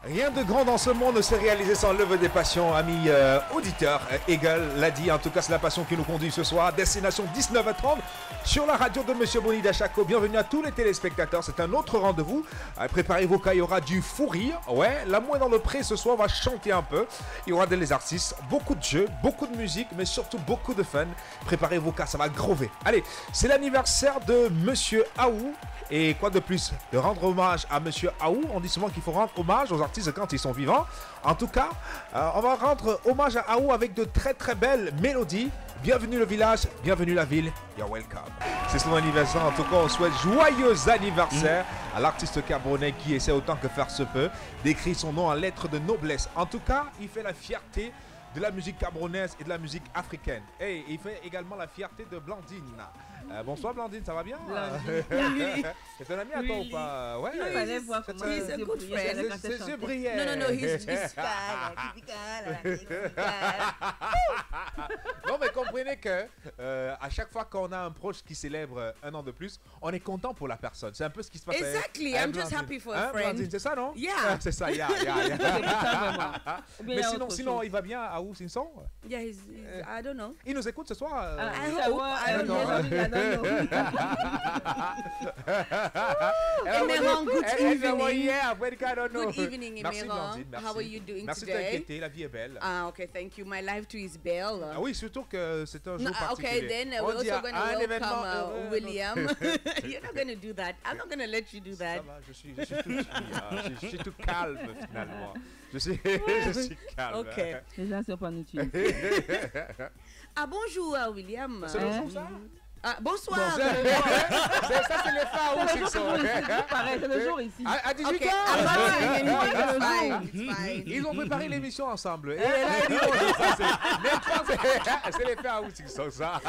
Rien de grand dans ce monde ne s'est réalisé sans l'œuvre des passions, amis auditeurs. Eagle l'a dit, en tout cas c'est la passion qui nous conduit ce soir. Destination 19h30 sur la radio de Monsieur Boni d'Achako. Bienvenue à tous les téléspectateurs, c'est un autre rendez-vous. Préparez-vous car il y aura du fou rire. Ouais, l'amour est dans le pré ce soir, on va chanter un peu. Il y aura des artistes, beaucoup de jeux, beaucoup de musique, mais surtout beaucoup de fun. Préparez-vous car ça va grover. Allez, c'est l'anniversaire de Monsieur Aou. Et quoi de plus de rendre hommage à Monsieur Aou. On dit souvent qu'il faut rendre hommage aux artistes quand ils sont vivants. En tout cas, on va rendre hommage à Aou avec de très très belles mélodies. Bienvenue le village, bienvenue la ville, you're welcome. C'est son anniversaire, en tout cas on souhaite joyeux anniversaire à l'artiste camerounais qui essaie autant que faire se peut d'écrire son nom en lettres de noblesse. En tout cas, il fait la fierté de la musique camerounaise et de la musique africaine. Et il fait également la fierté de Blandine. Bonsoir Blandine, ça va bien? C'est un ami à toi ou pas? Ouais. He's a good friend. C'est brillant. No, he's Non, mais comprenez que à chaque fois qu'on a un proche qui célèbre un an de plus, on est content pour la personne. C'est un peu ce qui se passe. Exactly, I'm just happy for a friend. Blandine, c'est ça, non? Yeah. C'est ça, yeah. Mais sinon, il va bien à où, Sinson? Yeah, I don't know. Il nous écoute ce soir? I hope. I don't know. Emerang, good evening. Yeah, I don't know. Good evening, Emerang. How are you doing Merci today? Merci de t'inquiéter, la vie est belle. Okay, thank you. My life too is belle. Ah oui, surtout que c'est un jour particulier. Okay, then we're also going to welcome William. You're not going to do that. I'm not going to let you do that. Ça va, je suis tout calme finalement. Je suis calme. Ok. Les gens sont pas nous tuer. Ah bonjour William. C'est le jour ça? Ah, bonsoir. Ça c'est les femmes C'est le jour ici. À 18h. Okay, I'm not saying anything. It's fine. Ils ont préparé l'émission ensemble. Et là, ils disent, c'est les femmes qui sont ça.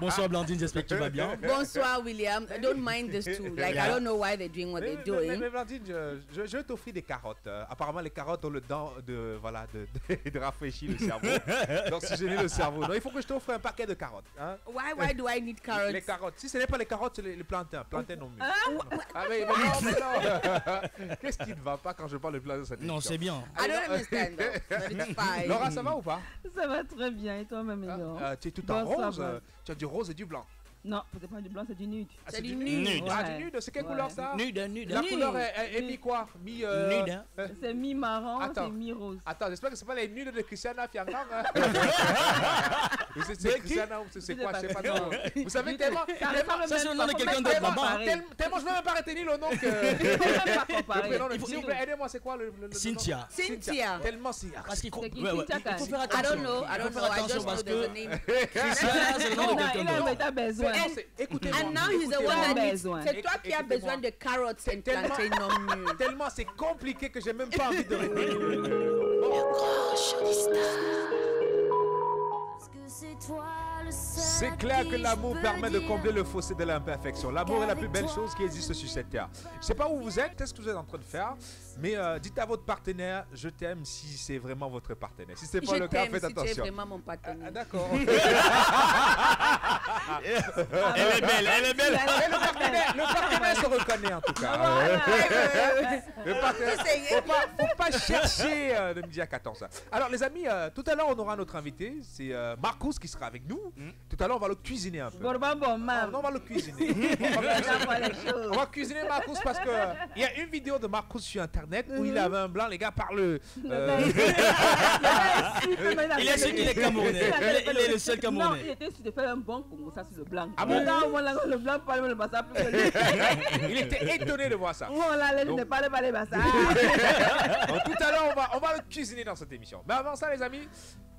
Bonsoir Blandine, j'espère que tu vas bien. Bonsoir William. I don't mind this too. Like I don't know why they're doing what they're doing. Mais Blandine, je vais t'offrir des carottes. Apparemment les carottes ont le temps de rafraîchir le cerveau. D'oxygéner le cerveau. Donc il faut que je t'offre un paquet de carottes. Hein? Why do I need carrots? Les carottes. Si ce n'est pas les carottes, c'est les plantains. Plantains non mieux. Mais non. Qu'est-ce qui ne va pas quand je parle de plantains cette émission? Non, c'est bien. I don't understand though. But it's fine. Laura, ça va ou pas? Ça va très bien. Et toi-même, Laura? Tu es tout en rose. Tu as du rose et du blanc. Non, c'est pas du blanc, c'est du nude. C'est du nude. Ah, du nude. C'est quelle couleur ça? Nude. La couleur est mi quoi? Nude. C'est mi-marron, c'est mi-rose. Attends, j'espère que c'est pas les nudes de Christiana Fiangang. C'est Christiana ou c'est quoi? Je sais pas. Vous savez tellement. Ça c'est le nom de quelqu'un d'autre, maman. Tellement je ne veux même pas retenir le nom que. S'il vous plaît, aidez-moi, c'est quoi le nom? Cynthia. Tellement c'est. Parce qu'il faut faire I don't know. I just know there's a name. Christiana, c'est le nom de quelqu'un d'autre. T'as besoin. Écoutez-moi. And now he's the one that needs. besoin. C'est toi qui as besoin de carottes and plantain non mûrs. Tellement c'est compliqué que j'ai même pas envie de retenir. C'est clair que l'amour permet de combler le fossé de l'imperfection. L'amour est la plus belle chose qui existe sur cette terre. Je ne sais pas où vous êtes, qu'est-ce que vous êtes en train de faire, mais dites à votre partenaire, je t'aime si c'est vraiment votre partenaire. Si ce n'est pas le cas, faites attention. Si tu es vraiment mon partenaire. D'accord. Elle est belle. Le partenaire se reconnaît en tout cas. Faut pas chercher de midi à 14. Alors les amis, tout à l'heure on aura notre invité, c'est Marcus qui sera avec nous. Tout à l'heure on va le cuisiner un peu. Bon, on va le cuisiner. On va cuisiner Marcus parce que il y a une vidéo de Marcus sur internet où il avait un blanc, les gars parlent. Il est sûr qu'il est camerounais. Il est le seul Non, camerounais. il était sûr de faire un bon Congo, ça c'est le blanc. Ah bon? Le blanc parle le bassa plus que lui. Il était étonné de voir ça. Voilà, je ne parle pas les bassa. Donc, tout à l'heure on va le cuisiner dans cette émission. Mais avant ça les amis,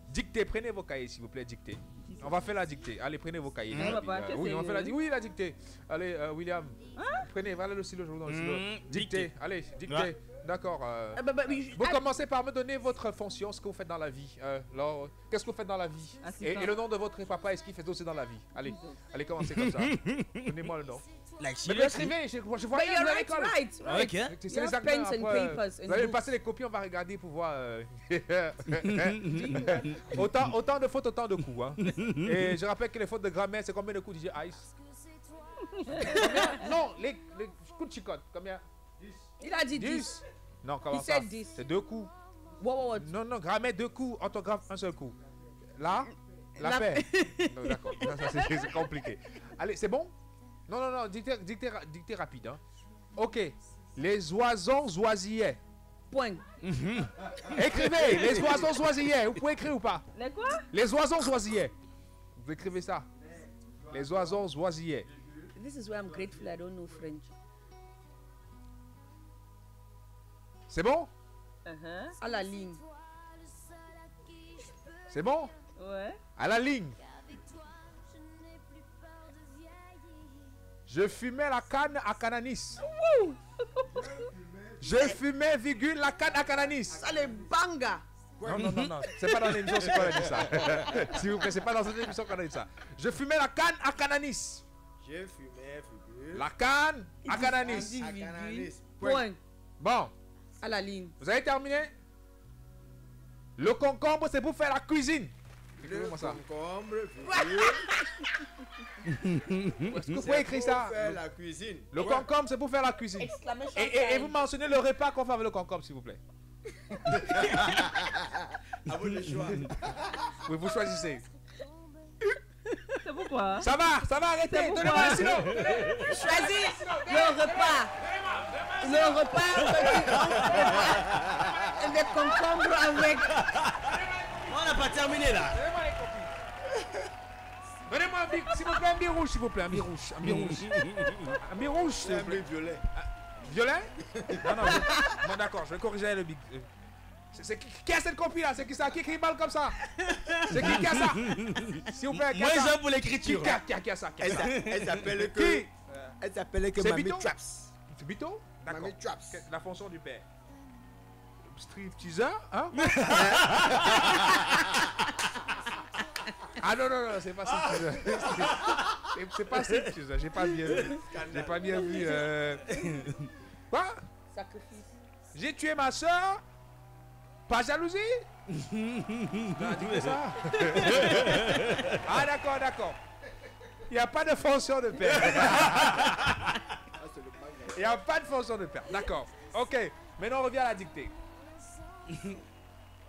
dictez, prenez vos cahiers s'il vous plaît, dictez. On va faire la dictée. Allez, prenez vos cahiers. Oui, on fait la dictée. Oui, la dictée. Allez, William, prenez, voilà le stylo, je vous donne le stylo. Dictée. Allez, dictée. D'accord. Vous commencez par me donner votre fonction, ce que vous faites dans la vie. Alors, qu'est-ce que vous faites dans la vie? Et le nom de votre papa, est-ce qu'il fait aussi dans la vie? Allez, commencez comme ça. Donnez-moi le nom. Like Mais écrivez, je vois bien à l'école. Ok. C'est les pens and papers. Vous allez passer les copies, on va regarder pour voir. Autant de fautes, autant de coups. Hein. Et je rappelle que les fautes de grammaire, c'est combien de coups DJ Ice? Non, coups de chicotte. Combien? Il a dit 10. Non, comment Il ça? said 10. C'est 2 coups. Wow. Non, grammaire 2 coups, orthographe un seul coup. Là, la paix. Non, d'accord, c'est compliqué. Allez, c'est bon? Non, dictez rapide. Hein. Ok, les oiseaux oisillets. Point. Écrivez, les oiseaux oisillets. Vous pouvez écrire ou pas? Les quoi? Les oiseaux oisillets. Vous écrivez ça? Les oiseaux oisillets. This is why I'm grateful I don't know French. C'est bon? À la ligne. C'est bon? Ouais. À la ligne. Je fumais la canne à Cananis. Je fumais, virgule, la canne à Cananis. Ça, les banga. Non. C'est pas dans l'émission qu'on a dit ça. S'il vous plaît, c'est pas dans cette émission qu'on a dit ça. Je fumais la canne à Cananis. Je fumais, virgule. La canne à Cananis. À Cananis. Point. Bon, À la ligne. vous avez terminé? Le concombre, c'est pour faire la cuisine. Le Écrivez-moi ça. concombre, virgule. Est-ce que vous pouvez écrire ça? Pour faire la cuisine. Le concombre, c'est pour faire la cuisine. Exclamation Et vous mentionnez le repas qu'on fait avec le concombre, s'il vous plaît. À vous le choix. Oui, vous choisissez. C'est pourquoi? Ça va, arrêtez. Donnez-moi le stylo. Choisis le repas. Le repas avec concombre avec. On n'a pas terminé là. Donnez-moi un bic, s'il vous plaît, un bic rouge, s'il vous plaît, un bic rouge. Un bic rouge, s'il C'est vous un plaît. bleu violet. Violet? Non, bon, d'accord, je vais corriger le bic. Qui a cette copie là? C'est qui ça? Qui écrit mal comme ça? C'est qui a ça? S'il vous plaît, qui a Moi, ça? j'aime pour l'écriture. Qui a ça? Elle s'appelle que. Qui? Elle s'appelle que C'est Mamie Bito? Traps. C'est Bito? D'accord. Mamie Traps. La fonction du père. Stripteaser, hein? Ah non, c'est pas stripteaser. C'est pas stripteaser, j'ai pas bien vu. J'ai pas bien vu. Quoi? Sacrifice. J'ai tué ma soeur? Pas jalousie? Non, dis ça. Ah d'accord. Il n'y a pas de fonction de père. Il n'y a pas de fonction de père. D'accord. Ok. Maintenant on revient à la dictée.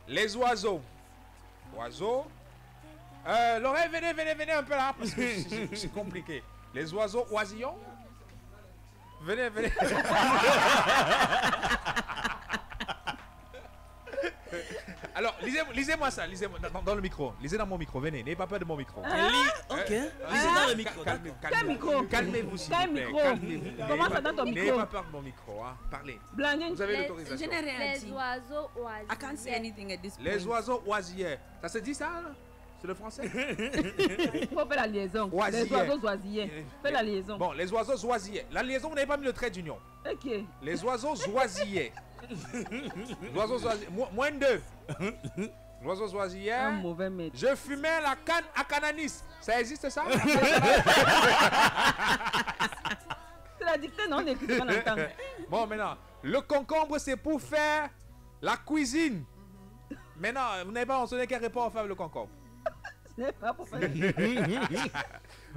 Les oiseaux. Oiseaux. Lorraine, venez un peu là parce que c'est compliqué. Les oiseaux oisillons. Venez. Alors, lisez-moi ça, lisez-moi dans le micro. Lisez dans mon micro, venez, n'ayez pas peur de mon micro. Ok. Lisez dans le micro. Quel micro? Calmez-vous, s'il Quel vous plaît. micro? Calmez-vous. Comment ça dans ton N'ayez micro? pas peur de mon micro, hein. Parlez. Blandine. Vous avez Je l'autorisation. n'ai rien Les dit. oiseaux oisillets. I can't say anything at this point. Les oiseaux oisillets. Ça se dit ça, là? C'est le français? Il faut faire la liaison. Oisillets. Les oiseaux oisillets. Fais la liaison. Bon, les oiseaux oisillets. La liaison, vous n'avez pas mis le trait d'union. Ok. Les oiseaux oisillets. Les oiseaux oisillets. Moins de 2. Les oiseaux oisillets. Un mauvais maître. Je fumais la canne à Cananis. Ça existe ça? C'est la dictée, non? On écrit pas longtemps. Bon, maintenant, le concombre, c'est pour faire la cuisine. Maintenant, vous n'avez pas mentionné quelle réponse faire le concombre. Ce n'est pas pour faire.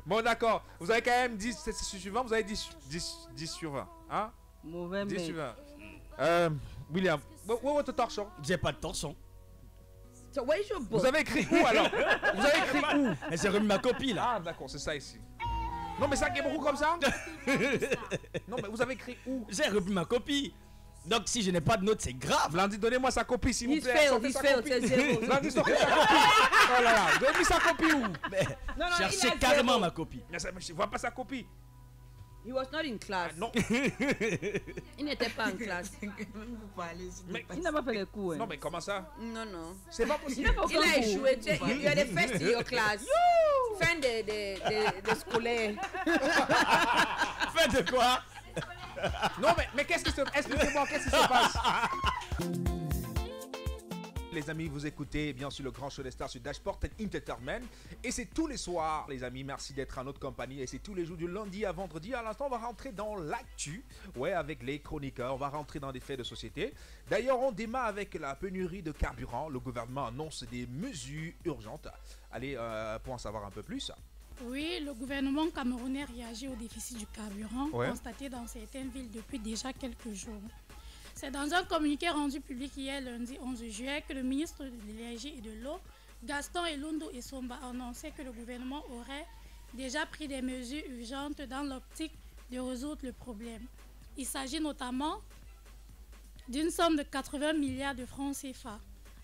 Bon, d'accord. Vous avez quand même 10, c'est suivant, vous avez 10 sur 20. Hein? Mauvais 10 sur maître. 20. William, où est votre torchon? J'ai pas de torchon. So where's your book? Vous avez écrit où alors? Vous avez écrit où? Mais j'ai remis ma copie là. Ah, d'accord, c'est ça ici. Non, mais ça qui est beaucoup comme ça? Non, mais vous avez écrit où? J'ai remis ma copie. Donc si je n'ai pas de note, c'est grave. Blandy, donnez-moi sa copie, s'il vous He's plaît. failed, Sortez he's sa failed, copie. c'est zéro. Blandy, sortez sa copie. Oh là là, vous avez mis sa copie où? Mais Non, il cherchez a carrément zéro. ma copie. Mais ça, je vois pas sa copie. He was not in class. Ah, non. Il n'était pas en classe. Mais, Il n'a pas fait les cours. Hein. non, mais comment ça? Non. C'est pas Il possible. n'a pas Il a aucun échoué. cours. You are the first in your class. Fin de scolaire. Faites de quoi? Non, mais qu'est-ce qui se passe? Expliquez-moi, qu'est-ce qui se passe? Les amis, vous écoutez bien sûr le grand show des stars sur Dashport Entertainment. Et c'est tous les soirs, les amis. Merci d'être en notre compagnie. Et c'est tous les jours du lundi à vendredi. À l'instant, on va rentrer dans l'actu. Ouais, avec les chroniqueurs. On va rentrer dans des faits de société. D'ailleurs, on démarre avec la pénurie de carburant. Le gouvernement annonce des mesures urgentes. Allez, pour en savoir un peu plus. Oui, le gouvernement camerounais réagit au déficit du carburant constaté dans certaines villes depuis déjà quelques jours. C'est dans un communiqué rendu public hier lundi 11 juillet que le ministre de l'Énergie et de l'Eau, Gaston Elondo Essomba, a annoncé que le gouvernement aurait déjà pris des mesures urgentes dans l'optique de résoudre le problème. Il s'agit notamment d'une somme de 80 milliards de francs CFA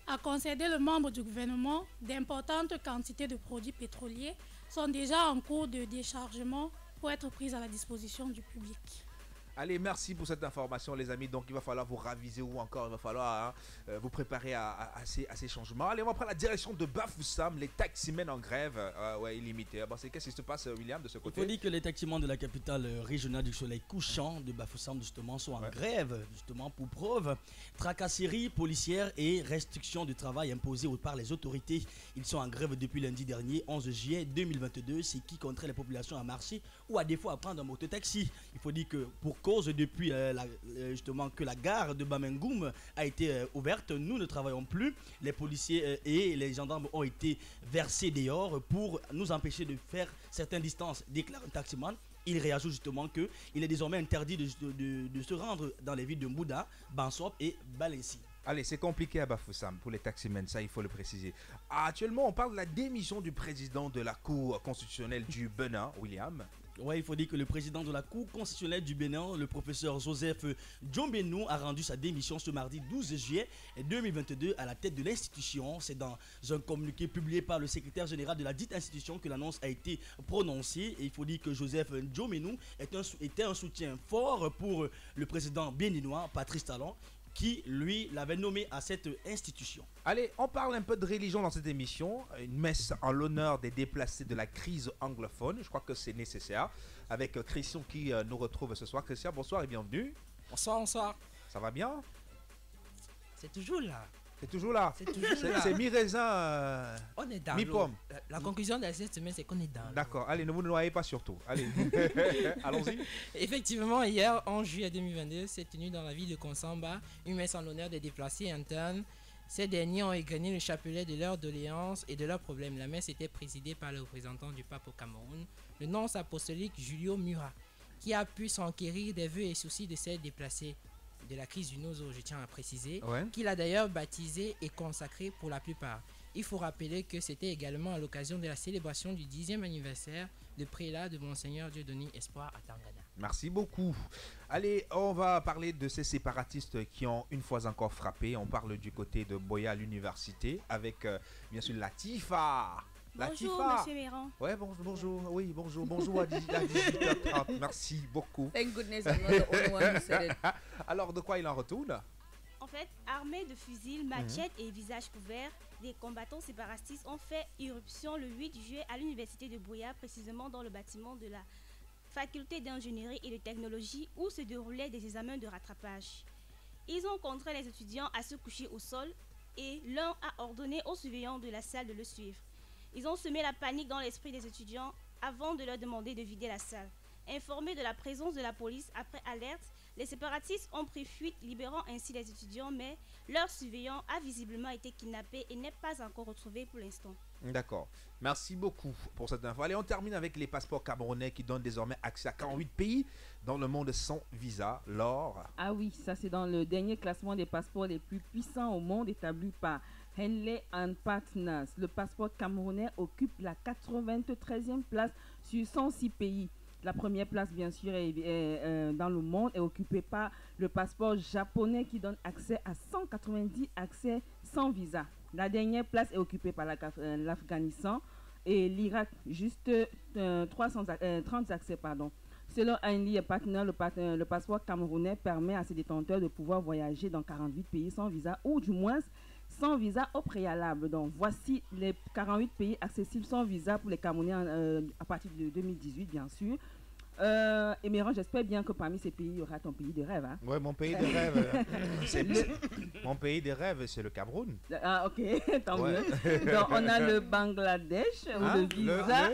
à concéder le membre du gouvernement. D'importantes quantités de produits pétroliers sont déjà en cours de déchargement pour être prises à la disposition du public. Allez, merci pour cette information, les amis. Donc, il va falloir vous raviser ou encore il va falloir vous préparer à ces changements. Allez, on va prendre la direction de Bafoussam, les taximens en grève illimitée. Bon, qu'est-ce qui se passe, William, de ce côté? Il faut dire que les taximens de la capitale régionale du soleil couchant de Bafoussam, justement, sont en grève, justement, pour preuve. Tracasseries policières et restrictions de travail imposées par les autorités. Ils sont en grève depuis lundi dernier, 11 juillet 2022, ce qui contraint les populations à marcher ou à défaut à prendre un mototaxi. Il faut dire que pour cause depuis justement que la gare de Bamengoum a été ouverte, nous ne travaillons plus. Les policiers et les gendarmes ont été versés dehors pour nous empêcher de faire certaines distances, déclare un taximan. Il réajoute justement qu'il est désormais interdit de se rendre dans les villes de Mbouda, Bansop et Balenci. Allez, c'est compliqué à Bafoussam pour les taximens, ça il faut le préciser. Actuellement, on parle de la démission du président de la Cour constitutionnelle du Bénin, William. Oui, il faut dire que le président de la Cour constitutionnelle du Bénin, le professeur Joseph Djombenou, a rendu sa démission ce mardi 12 juillet 2022 à la tête de l'institution. C'est dans un communiqué publié par le secrétaire général de la dite institution que l'annonce a été prononcée. Et il faut dire que Joseph Djombenou était un soutien fort pour le président béninois, Patrice Talon, qui, lui, l'avait nommé à cette institution. Allez, on parle un peu de religion dans cette émission. Une messe en l'honneur des déplacés de la crise anglophone. Je crois que c'est nécessaire. Avec Christian qui nous retrouve ce soir. Christian, bonsoir et bienvenue. Bonsoir, bonsoir. Ça va bien? C'est toujours là. C'est toujours là. C'est toujours là. C'est mi-raisin, on est dans mi-pomme. La conclusion de cette semaine, c'est qu'on est dans D'accord. Allez, ne vous noyez pas surtout. Allez, allons-y. Effectivement, hier, en juillet 2022, s'est tenue dans la ville de Konsamba une messe en l'honneur des déplacés internes. Ces derniers ont égrené le chapelet de leurs doléances et de leurs problèmes. La messe était présidée par le représentant du pape au Cameroun, le nonce apostolique Julio Murat, qui a pu s'enquérir des vœux et soucis de ces déplacés de la crise du Nozo, je tiens à préciser, qu'il a d'ailleurs baptisé et consacré pour la plupart. Il faut rappeler que c'était également à l'occasion de la célébration du 10e anniversaire de prélat de Monseigneur Dieudonné Espoir à Tangana. Merci beaucoup. Allez, on va parler de ces séparatistes qui ont une fois encore frappé. On parle du côté de Boya à l'université avec bien sûr Latifa. Bonjour, monsieur Méran. Ouais, bonjour. Oui, bonjour à 18h30. Merci beaucoup. Thank goodness I'm not the only one who said it. Alors, de quoi il en retourne? En fait, armés de fusils, machettes et visages couverts, des combattants séparatistes ont fait irruption le 8 juillet à l'université de Boya, précisément dans le bâtiment de la faculté d'ingénierie et de technologie où se déroulaient des examens de rattrapage. Ils ont contraint les étudiants à se coucher au sol et l'un a ordonné aux surveillants de la salle de le suivre. Ils ont semé la panique dans l'esprit des étudiants avant de leur demander de vider la salle. Informés de la présence de la police après alerte, les séparatistes ont pris fuite, libérant ainsi les étudiants, mais leur surveillant a visiblement été kidnappé et n'est pas encore retrouvé pour l'instant. D'accord. Merci beaucoup pour cette info. Allez, on termine avec les passeports camerounais qui donnent désormais accès à 48 pays dans le monde sans visa. Laure. Ah oui, ça c'est dans le dernier classement des passeports les plus puissants au monde établi par Henley & Partners. Le passeport camerounais occupe la 93e place sur 106 pays. La première place, bien sûr, dans le monde est occupée par le passeport japonais qui donne accès à 190 accès sans visa. La dernière place est occupée par l'Afghanistan et l'Irak, juste 30 accès. Selon Henley & Partners, le passeport camerounais permet à ses détenteurs de pouvoir voyager dans 48 pays sans visa ou du moins sans visa au préalable. Donc voici les 48 pays accessibles sans visa pour les Camerounais à partir de 2018 bien sûr. Et Méran, j'espère bien que parmi ces pays, il y aura ton pays de rêve. Hein? Oui, mon pays de rêve. Mon pays de rêve, c'est le Cameroun. Ah, ok, tant mieux. Donc, on a le Bangladesh, où le visa.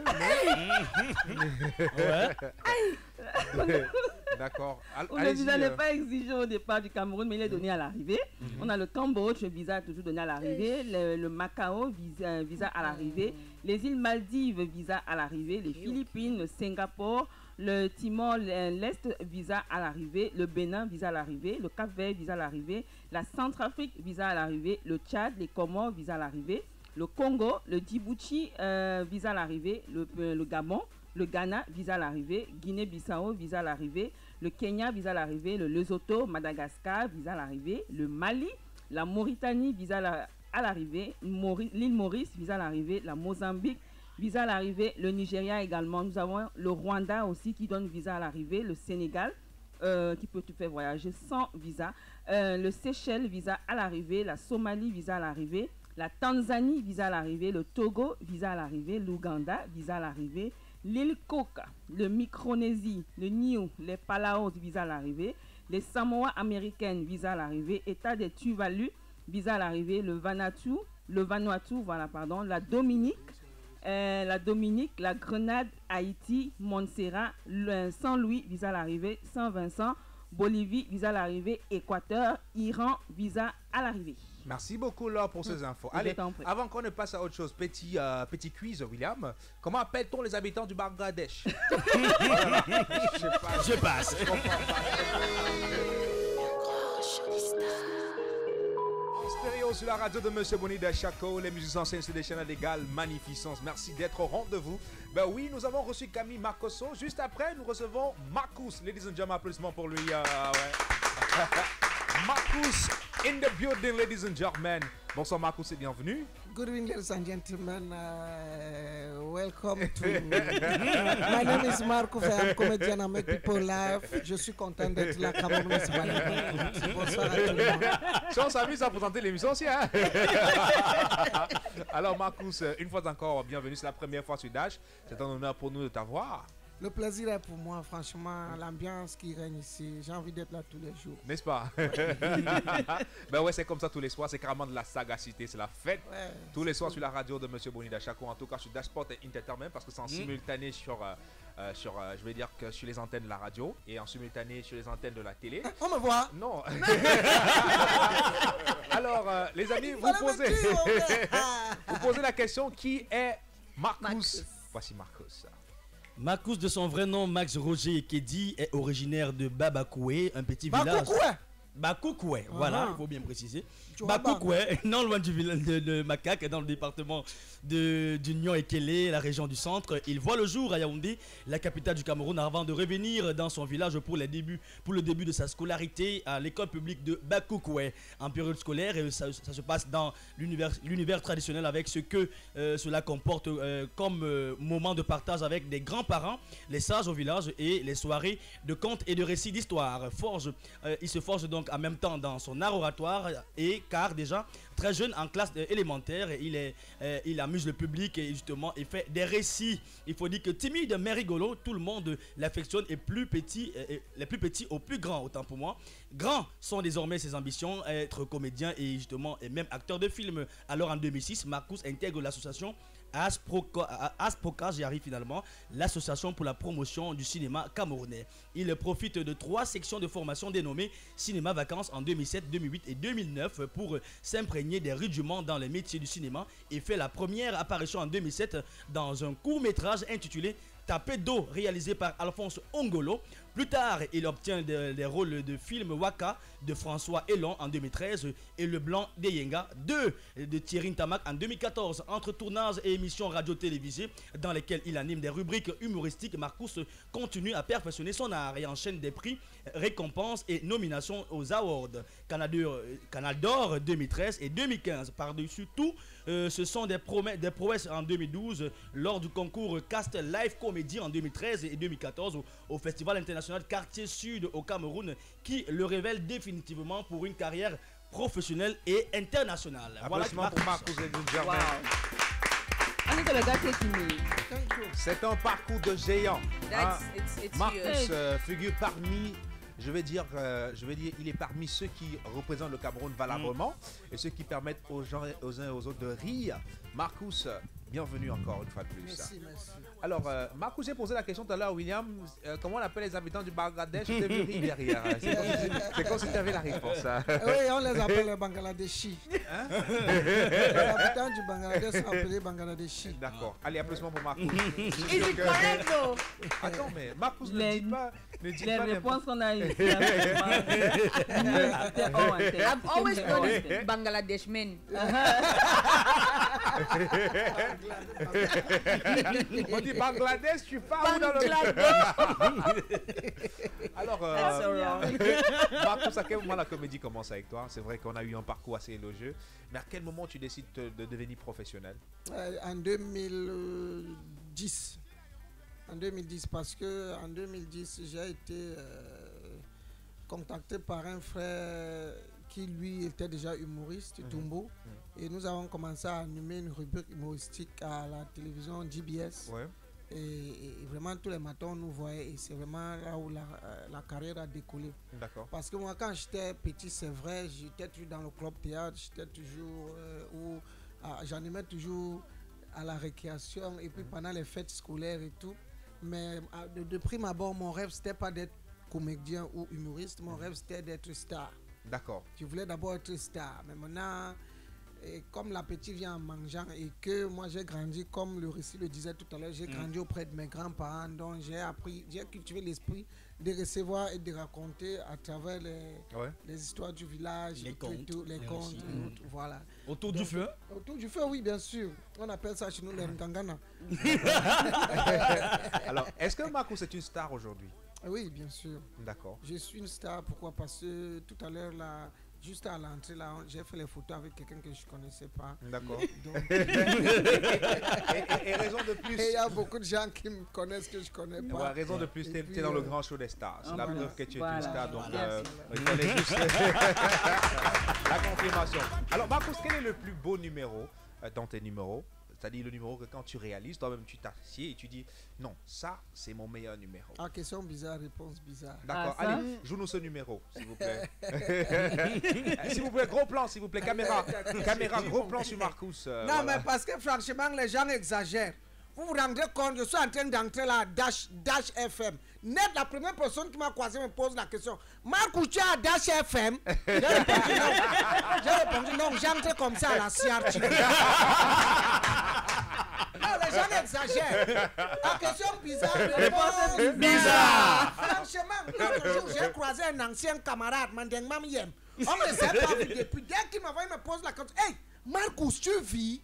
D'accord. Le visa n'est pas exigé au départ du Cameroun, mais il est donné à l'arrivée. On a le Cambodge, le visa est toujours donné à l'arrivée. Le Macao, visa à l'arrivée. Les îles Maldives, visa à l'arrivée. Les Philippines, le Singapour, le Timor-Leste, visa à l'arrivée. Le Bénin, visa à l'arrivée. Le Cap-Vert, visa à l'arrivée. La Centrafrique, visa à l'arrivée. Le Tchad, les Comores, visa à l'arrivée. Le Congo, le Djibouti, visa à l'arrivée. Le Gabon, le Ghana, visa à l'arrivée. Guinée-Bissau, visa à l'arrivée. Le Kenya, visa à l'arrivée. Le Lesotho, Madagascar, visa à l'arrivée. Le Mali, la Mauritanie, visa à l'arrivée. L'île Maurice, visa à l'arrivée. La Mozambique, visa à l'arrivée. Le Nigeria également. Nous avons le Rwanda aussi qui donne visa à l'arrivée. Le Sénégal qui peut te faire voyager sans visa. Le Seychelles, visa à l'arrivée. La Somalie, visa à l'arrivée. La Tanzanie, visa à l'arrivée. Le Togo, visa à l'arrivée. L'Ouganda, visa à l'arrivée. L'île Cook, le Micronésie, le Niue, les Palaos, visa à l'arrivée. Les Samoa américaines, visa à l'arrivée. État des Tuvalu, visa à l'arrivée. Le Vanuatu, la Dominique, la Grenade, Haïti, Montserrat, Saint-Louis, visa à l'arrivée. Saint-Vincent, Bolivie, visa à l'arrivée. Équateur, Iran, visa à l'arrivée. Merci beaucoup Laure pour ces infos. Allez, avant qu'on ne passe à autre chose, petit quiz William. Comment appelle-t-on les habitants du Bangladesh? Je passe. En stéréo sur la radio de Monsieur Bonida Chaco, les musiciens c'est des chaînes légales, magnificence. Merci d'être au rendez-vous. Ben oui, nous avons reçu Camille Marcosso. Juste après, nous recevons Marcus. Ladies and gentlemen, applaudissements pour lui. Marcus in the building, ladies and gentlemen. Bonsoir Marcus et bienvenue. Good evening, ladies and gentlemen. Welcome to. My name is Marcus. I'm comedian. I make people laugh. Je suis content d'être là. Bonsoir à tout le monde. Si on s'amuse à présenter l'émission aussi, hein? Alors Marcus, une fois encore, bienvenue. C'est la première fois sur Dash. C'est un honneur pour nous de t'avoir. Le plaisir est pour moi, franchement, l'ambiance qui règne ici, j'ai envie d'être là tous les jours. N'est-ce pas? Ben ouais, c'est comme ça tous les soirs, c'est carrément de la sagacité, c'est la fête. Ouais, tous les soirs sur la radio de Monsieur Bonida Chaco, en tout cas sur Dashport et Entertainment, parce que c'est en simultané sur je vais dire que sur les antennes de la radio et en simultané sur les antennes de la télé. On me voit? Non. Alors, les amis, vous posez la question, qui est Marcus? Voici Marcus. Marcus, de son vrai nom, Max Roger Kedi, est originaire de Babakoué, un petit village. Bakoué, voilà, il faut bien préciser. Bakoué, non loin du village de Macaque, dans le département d'Union et Kélé, la région du centre. Il voit le jour à Yaoundé, la capitale du Cameroun, avant de revenir dans son village pour le début de sa scolarité à l'école publique de Bakoué. En période scolaire, ça se passe dans l'univers traditionnel avec ce que cela comporte comme moment de partage avec des grands-parents, les sages au village et les soirées de contes et de récits d'histoire. Il se forge donc en même temps dans son art oratoire et car déjà très jeune en classe élémentaire, il amuse le public et justement il fait des récits. Il faut dire que timide mais rigolo, tout le monde l'affectionne et les plus petits aux plus grands, autant pour moi. Grands sont désormais ses ambitions, être comédien et justement et même acteur de film. Alors en 2006, Marcus intègre l'association ASPROCA, j'y arrive finalement, l'association pour la promotion du cinéma camerounais. Il profite de 3 sections de formation dénommées Cinéma Vacances en 2007, 2008 et 2009 pour s'imprégner des rudiments dans les métiers du cinéma et fait la première apparition en 2007 dans un court-métrage intitulé Tapé d'eau, réalisé par Alphonse Ongolo. Plus tard, il obtient des rôles de film Waka de François Elon en 2013 et Le Blanc des Yenga 2 de Thierry Ntamak en 2014. Entre tournages et émissions radio-télévisées dans lesquelles il anime des rubriques humoristiques, Marcus continue à perfectionner son art et enchaîne des prix, récompenses et nominations aux Awards. Canal d'Or 2013 et 2015. Par-dessus tout, ce sont des prouesses en 2012 lors du concours Cast Live Comedy en 2013 et 2014 au Festival international Quartier Sud au Cameroun qui le révèle définitivement pour une carrière professionnelle et internationale. Applaudissements pour Marcus. C'est un parcours de géant. Marcus figure parmi, je vais dire, il est parmi ceux qui représentent le Cameroun valablement et ceux qui permettent aux gens, aux uns et aux autres de rire. Marcus, Bienvenue encore une fois de plus. Merci, merci. Alors, Marcus, j'ai posé la question tout à l'heure, William. Comment on appelle les habitants du Bangladesh? Je t'ai vu rire derrière. C'est comme si tu avais la réponse. Oui, on les appelle les Bangladeshis. Hein? Les habitants du Bangladesh sont appelés Bangladeshis. D'accord. Allez, applaudissements pour Marcus. Is it correct though? Attends, mais Marcus ne Les- dit pas. Ne dit Les pas réponses qu'on a eues. I've always known it's Bangladesh men. On dit Bangladesh, tu pars où dans le... Alors, Marcus, à quel moment la comédie commence avec toi? C'est vrai qu'on a eu un parcours assez élogieux, mais à quel moment tu décides de devenir professionnel? En 2010. En 2010, parce que en 2010, j'ai été contacté par un frère qui, lui, était déjà humoriste, Tumbo. Et nous avons commencé à animer une rubrique humoristique à la télévision GBS. Ouais. Et vraiment, tous les matins, on nous voyait. Et c'est vraiment là où la carrière a décollé. D'accord. Parce que moi, quand j'étais petit, c'est vrai, j'étais toujours dans le club théâtre, j'étais toujours j'animais toujours à la récréation et puis pendant les fêtes scolaires et tout. Mais de prime abord, mon rêve, c'était pas d'être comédien ou humoriste, mon rêve, c'était d'être star. D'accord. Je voulais d'abord être star, mais maintenant, et comme l'appétit vient en mangeant et que moi j'ai grandi, comme le récit le disait tout à l'heure, j'ai grandi auprès de mes grands-parents, donc j'ai cultivé l'esprit de recevoir et de raconter à travers les histoires du village, les contes, les contes, et autres, voilà. Autour du feu? Autour du feu, oui, bien sûr. On appelle ça chez nous les Ngangana. Alors, est-ce que Marcus est une star aujourd'hui? Oui, bien sûr. D'accord. Je suis une star, pourquoi? Parce que tout à l'heure, là, juste à l'entrée, là, j'ai fait les photos avec quelqu'un que je ne connaissais pas. D'accord. Donc... et raison de plus. Et il y a beaucoup de gens qui me connaissent que je ne connais pas. Ouais, raison de plus, tu es dans le grand show des stars. C'est la preuve que tu es une star. Donc, il voilà. fallait juste la confirmation. Alors, Marcus, quel est le plus beau numéro dans tes numéros? C'est-à-dire le numéro que quand tu réalises, toi-même tu t'assieds et tu dis non, ça c'est mon meilleur numéro. Ah, question bizarre, réponse bizarre. D'accord, allez, joue-nous ce numéro, s'il vous plaît. S'il vous plaît, gros plan, s'il vous plaît, caméra, gros plan sur Marcus. Non, voilà. mais parce que franchement, les gens exagèrent. Vous vous rendez compte, je suis en train d'entrer là, Dash FM. Net, la première personne qui m'a croisé me pose la question. Marcus, tu es à Dash FM? J'ai répondu non, j'entre comme ça à la CRT. Non, les gens exagèrent. La question bizarre. Réponse bizarre. Franchement, l'autre jour, j'ai croisé un ancien camarade, Mandeng Mamiem. On ne s'est pas vu depuis. Dès qu'il m'a vu, il me pose la question. Hey, Marcus, tu vis?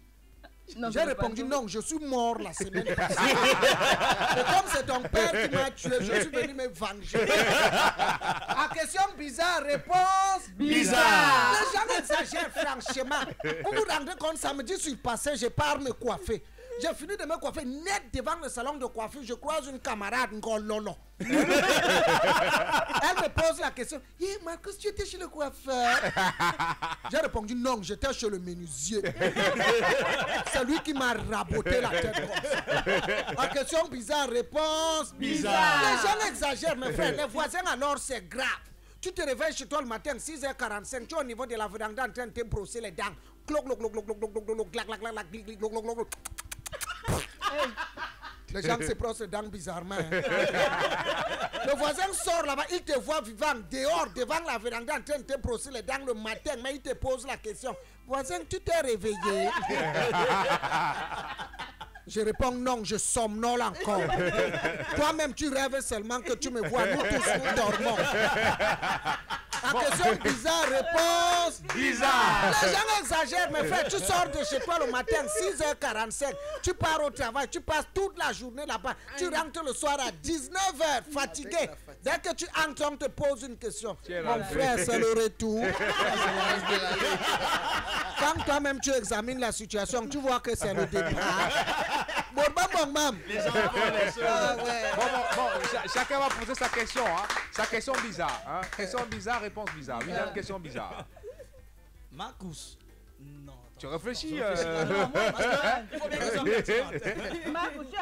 J'ai répondu non, je suis mort la semaine passée. Et comme c'est ton père qui m'a tué, je suis venu me venger. À question bizarre, réponse bizarre. Les gens exagèrent franchement. Vous vous rendez compte, samedi sur le passé, je pars me coiffer. J'ai fini de me coiffer net devant le salon de coiffure. Je croise une camarade, Ngololo. Elle me pose la question. Hey Marcus, tu étais chez le coiffeur? J'ai répondu non, j'étais chez le menuisier. C'est lui qui m'a raboté la tête comme ça. La question bizarre, réponse bizarre. Les gens exagèrent, mes frères. Les voisins, alors, c'est grave. Tu te réveilles chez toi le matin, 6h45, tu es au niveau de la véranda en train de te brosser les dents. Les gens se brossent les dents bizarrement. Le voisin sort là-bas, il te voit vivant dehors devant la véranda en train de te brosser les dents le matin, mais il te pose la question. Voisin, tu t'es réveillé? Je réponds non, je somnole encore. Toi-même, tu rêves seulement que tu me vois. Nous tous, nous dormons. La question bizarre, réponse bizarre. Les gens exagèrent, mes frères. Tu sors de chez toi le matin, 6h45. Tu pars au travail, tu passes toute la journée là-bas. Tu rentres le soir à 19h, fatigué. Dès que tu entres, on te pose une question. Mon frère, c'est le retour. Quand toi-même tu examines la situation, tu vois que c'est le départ. Bon, les gens bon, chacun va poser sa question, hein. Sa question bizarre, hein. Question bizarre, réponse bizarre. Une question bizarre. Marcus. Non. Tu réfléchis. Marcus, tu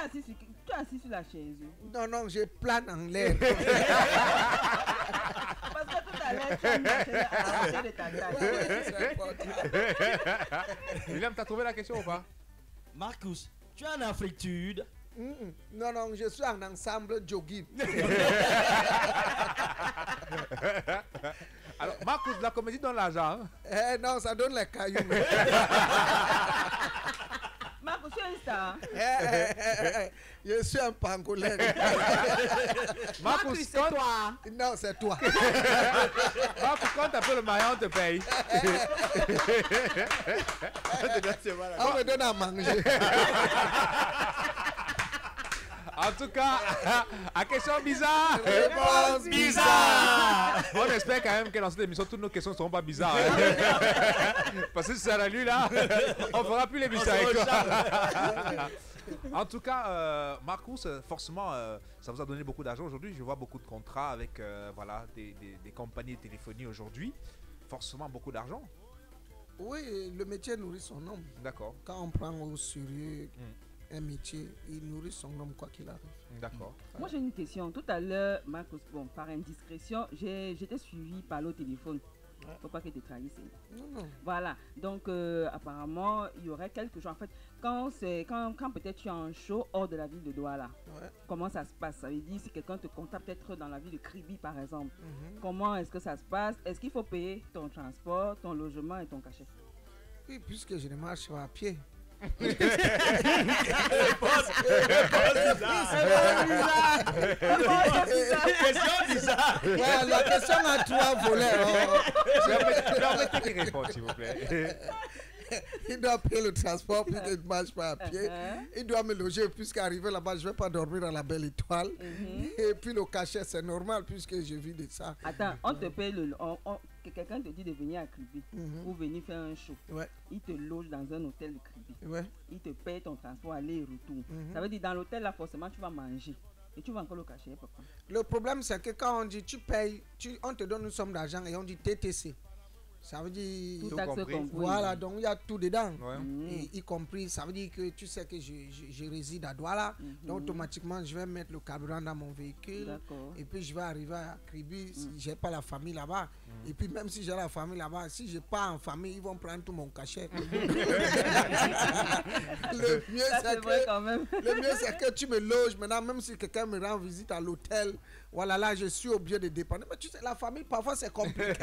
es assis sur la chaise. Non, je plane en l'air. Parce que tout à l'heure, tu as marché à de ta taille. William, t'as trouvé la question ou pas? Marcus, tu es en Afritude? Non, non, je suis en ensemble jogging. Alors, Marcus, la comédie donne l'argent. Non, ça donne les cailloux. Marcus, tu es un star. Je suis un pangolin. Marcus, c'est toi. Non, c'est toi. Marcus, quand tu appelles le maillot, on te paye. On me donne à manger. En tout cas, à question bizarre. Réponse bizarre. On espère quand même que dans cette émission, toutes nos questions ne seront pas bizarres. Parce que si ça lui là, on fera plus l'émission avec toi. En tout cas, Marcus, forcément, ça vous a donné beaucoup d'argent aujourd'hui. Je vois beaucoup de contrats avec voilà, des compagnies de téléphonie aujourd'hui. Forcément, beaucoup d'argent. Oui, le métier nourrit son homme. D'accord. Quand on prend au sérieux un métier, il nourrit son homme quoi qu'il arrive. D'accord. Moi j'ai une question. Tout à l'heure, Marcus, bon, par indiscrétion, j'étais suivi par le téléphone. Faut pas que tu trahisses. Non. Voilà. Donc apparemment, il y aurait quelque chose. En fait, quand peut-être tu as un show hors de la ville de Douala, comment ça se passe? Ça veut dire si quelqu'un te contacte peut-être dans la ville de Kribi par exemple. Comment est-ce que ça se passe? Est-ce qu'il faut payer ton transport, ton logement et ton cachet? Oui, puisque je ne marche pas à pied. Question bizarre. Ouais, la question a 3 volets. Permettez qu'il réponde, s'il vous plaît. Il doit payer le transport puisqu'il ne marche pas à pied. Il doit me loger puisqu'arrivé là-bas, je ne vais pas dormir dans la Belle Étoile. Et puis le cachet, c'est normal puisque je vis de ça. Attends, on te paye quelqu'un te dit de venir à Kribi pour venir faire un show. Il te loge dans un hôtel de Kribi. Il te paye ton transport aller et retour. Ça veut dire dans l'hôtel là, forcément, tu vas manger. Et tu vas encore le cacher, papa. Le problème, c'est que quand on dit tu payes, on te donne une somme d'argent et on dit TTC. Ça veut dire tout compris. Voilà, donc il y a tout dedans, y compris, ça veut dire que tu sais que je réside à Douala, donc automatiquement je vais mettre le carburant dans mon véhicule et puis je vais arriver à Kribi si j'ai pas la famille là-bas, et puis même si j'ai la famille là-bas, si j'ai pas en famille, ils vont prendre tout mon cachet. Le mieux c'est que tu me loges maintenant, même si quelqu'un me rend visite à l'hôtel, voilà, là je suis obligé de dépendre, mais tu sais la famille parfois c'est compliqué.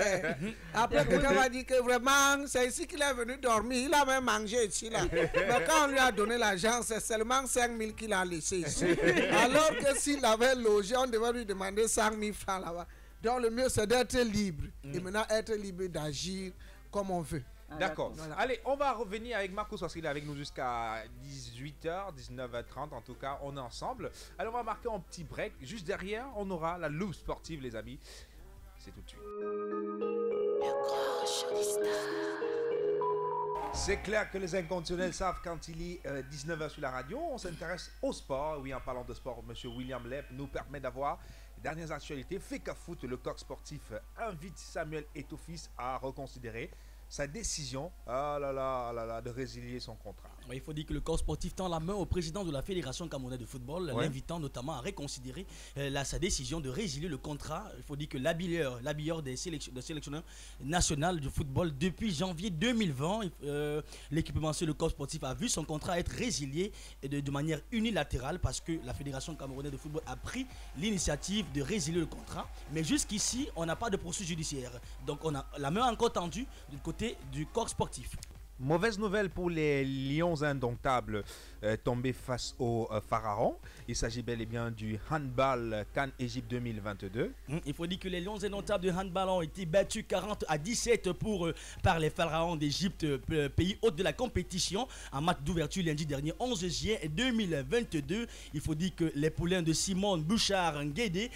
Après quelqu'un va dire que vraiment c'est ici qu'il est venu dormir, il a même mangé ici là. Mais quand on lui a donné l'argent, c'est seulement 5 000 qu'il a laissé ici. Alors que s'il avait logé, on devait lui demander 5 000 francs là-bas. Donc le mieux c'est d'être libre et maintenant être libre d'agir comme on veut. D'accord. Voilà. Allez, on va revenir avec Marcus parce qu'il est avec nous jusqu'à 18h, 19h30 en tout cas, on est ensemble. Alors on va marquer un petit break. Juste derrière, on aura la loupe sportive les amis. C'est tout de suite. C'est clair que les inconditionnels savent quand il est 19h sur la radio, on s'intéresse au sport. Oui, en parlant de sport, M. William Lep nous permet d'avoir les dernières actualités. Feka Foot, le coq sportif, invite Samuel Eto'o à reconsidérer sa décision de résilier son contrat. Il faut dire que le corps sportif tend la main au président de la Fédération camerounaise de football, l'invitant notamment à reconsidérer sa décision de résilier le contrat. Il faut dire que l'habilleur des sélectionneurs national de football depuis janvier 2020, l'équipementier, le corps sportif a vu son contrat être résilié de manière unilatérale parce que la Fédération camerounaise de football a pris l'initiative de résilier le contrat. Mais jusqu'ici, on n'a pas de poursuite judiciaire. Donc on a la main encore tendue du côté du corps sportif. Mauvaise nouvelle pour les Lions indomptables tombés face au Pharaon. Il s'agit bel et bien du handball CAN Égypte 2022. Il faut dire que les Lions indomptables de handball ont été battus 40-17 par les Pharaons d'Égypte, pays hôte de la compétition, en match d'ouverture lundi dernier 11 juillet 2022. Il faut dire que les poulains de Simone Bouchard-Nguédé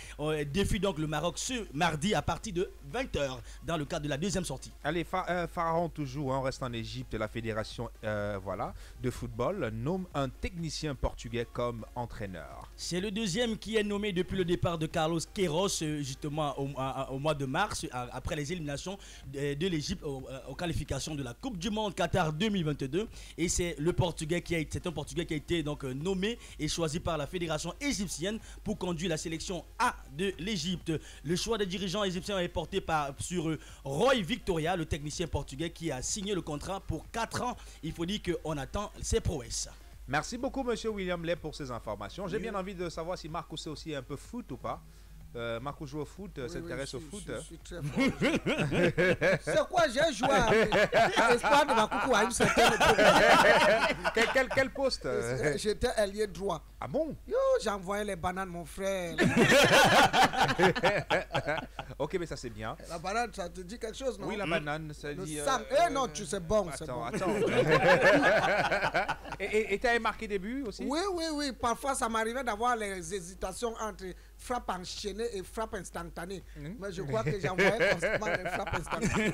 défient donc le Maroc ce mardi à partir de 20h dans le cadre de la deuxième sortie. Allez, Pharaon toujours, on reste en Égypte. La fédération de football nomme un technicien portugais comme entraîneur. C'est le deuxième qui est nommé depuis le départ de Carlos Queiroz justement au mois de mars après les éliminations de l'Égypte aux qualifications de la Coupe du Monde Qatar 2022 et c'est un Portugais qui a été donc nommé et choisi par la fédération égyptienne pour conduire la sélection A de l'Égypte. Le choix des dirigeants égyptiens est porté sur Roy Victoria, le technicien portugais qui a signé le contrat pour 4 ans. Il faut dire qu'on attend ses prouesses. Merci beaucoup, monsieur William Lay, pour ces informations. J'ai bien envie de savoir si Marcus sait aussi un peu foot ou pas. Marcus joue au foot, s'intéresse au foot. Je suis très fort. C'est quoi, j'ai joué à l'espoir de Makoukou à une certaine époque. Quel poste? J'étais ailier droit. Ah bon? Yo, j'envoyais les bananes, mon frère. Ok, mais ça c'est bien. La banane, ça te dit quelque chose, non? Oui, la banane, ça dit... non, tu sais bon, c'est bon. Attends. Et tu avais marqué des buts aussi? Oui. Parfois, ça m'arrivait d'avoir les hésitations entre frappe enchaînée et frappe instantanée. Mais je crois que j'envoyais constamment les frappes instantanées.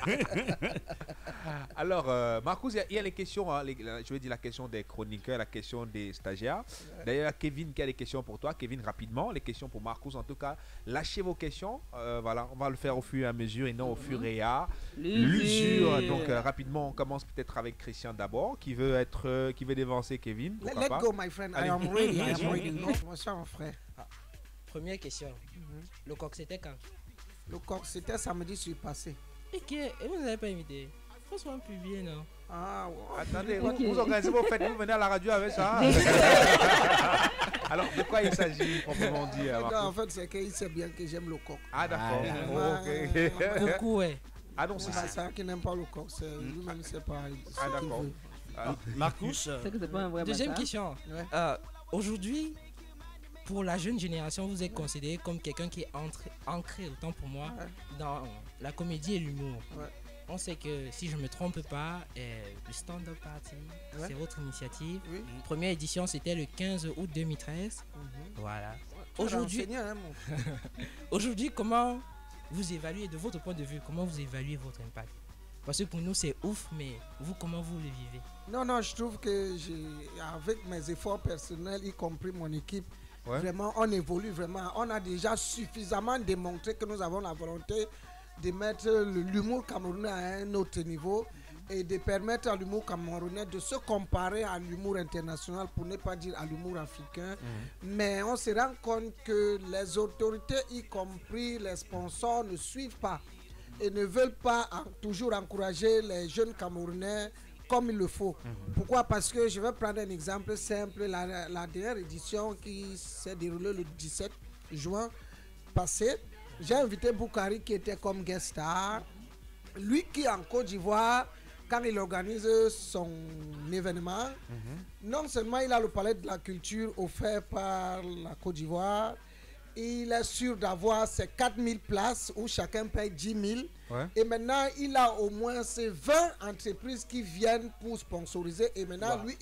Alors, Marcus, il y a les questions, hein, je vais dire la question des chroniqueurs, la question des stagiaires. D'ailleurs, Kevin qui a des questions pour toi. Kevin, rapidement, les questions pour Marcus. En tout cas, lâchez vos questions. Voilà, on va le faire au fur et à mesure et non au fur et à l'usure. Donc, rapidement, on commence peut-être avec Christian d'abord, qui veut dévancer Kevin. Let go, my friend. I am ready. Bonsoir, mon frère. Première question. Le coq, c'était quand? Le coq, c'était samedi surpassé. Et vous n'avez pas invité? Faut se rendre publier, non? Ah, ouais. Attendez, vous organisez vos fêtes, vous venez à la radio avec ça. Alors, de quoi il s'agit, proprement dit, non, en fait, c'est qu'il sait bien que j'aime le coq. Ah, d'accord. Beaucoup, ouais. Ah non, c'est ça qui n'aime pas le coq. Lui-même, c'est pas. Ah, d'accord. Marcus, deuxième question. Aujourd'hui, pour la jeune génération, vous êtes considéré comme quelqu'un qui est ancré, autant pour moi, dans la comédie et l'humour. On sait que, si je ne me trompe pas, le Stand-Up Party, c'est votre initiative. Première édition, c'était le 15 août 2013. Voilà. Aujourd'hui, comment vous évaluez, de votre point de vue, comment vous évaluez votre impact? Parce que pour nous, c'est ouf, mais vous, comment vous le vivez? Non, je trouve que avec mes efforts personnels, y compris mon équipe, vraiment, on évolue vraiment. On a déjà suffisamment démontré que nous avons la volonté de mettre l'humour camerounais à un autre niveau et de permettre à l'humour camerounais de se comparer à l'humour international, pour ne pas dire à l'humour africain. Mais on se rend compte que les autorités, y compris les sponsors, ne suivent pas et ne veulent pas toujours encourager les jeunes Camerounais comme il le faut. Pourquoi? Parce que je vais prendre un exemple simple. La dernière édition qui s'est déroulée le 17 juin passé, j'ai invité Boukari qui était comme guest star. Lui qui est en Côte d'Ivoire, quand il organise son événement, non seulement il a le palais de la culture offert par la Côte d'Ivoire, il est sûr d'avoir ses 4000 places où chacun paye 10 000. Et maintenant, il a au moins ces 20 entreprises qui viennent pour sponsoriser. Et maintenant, lui,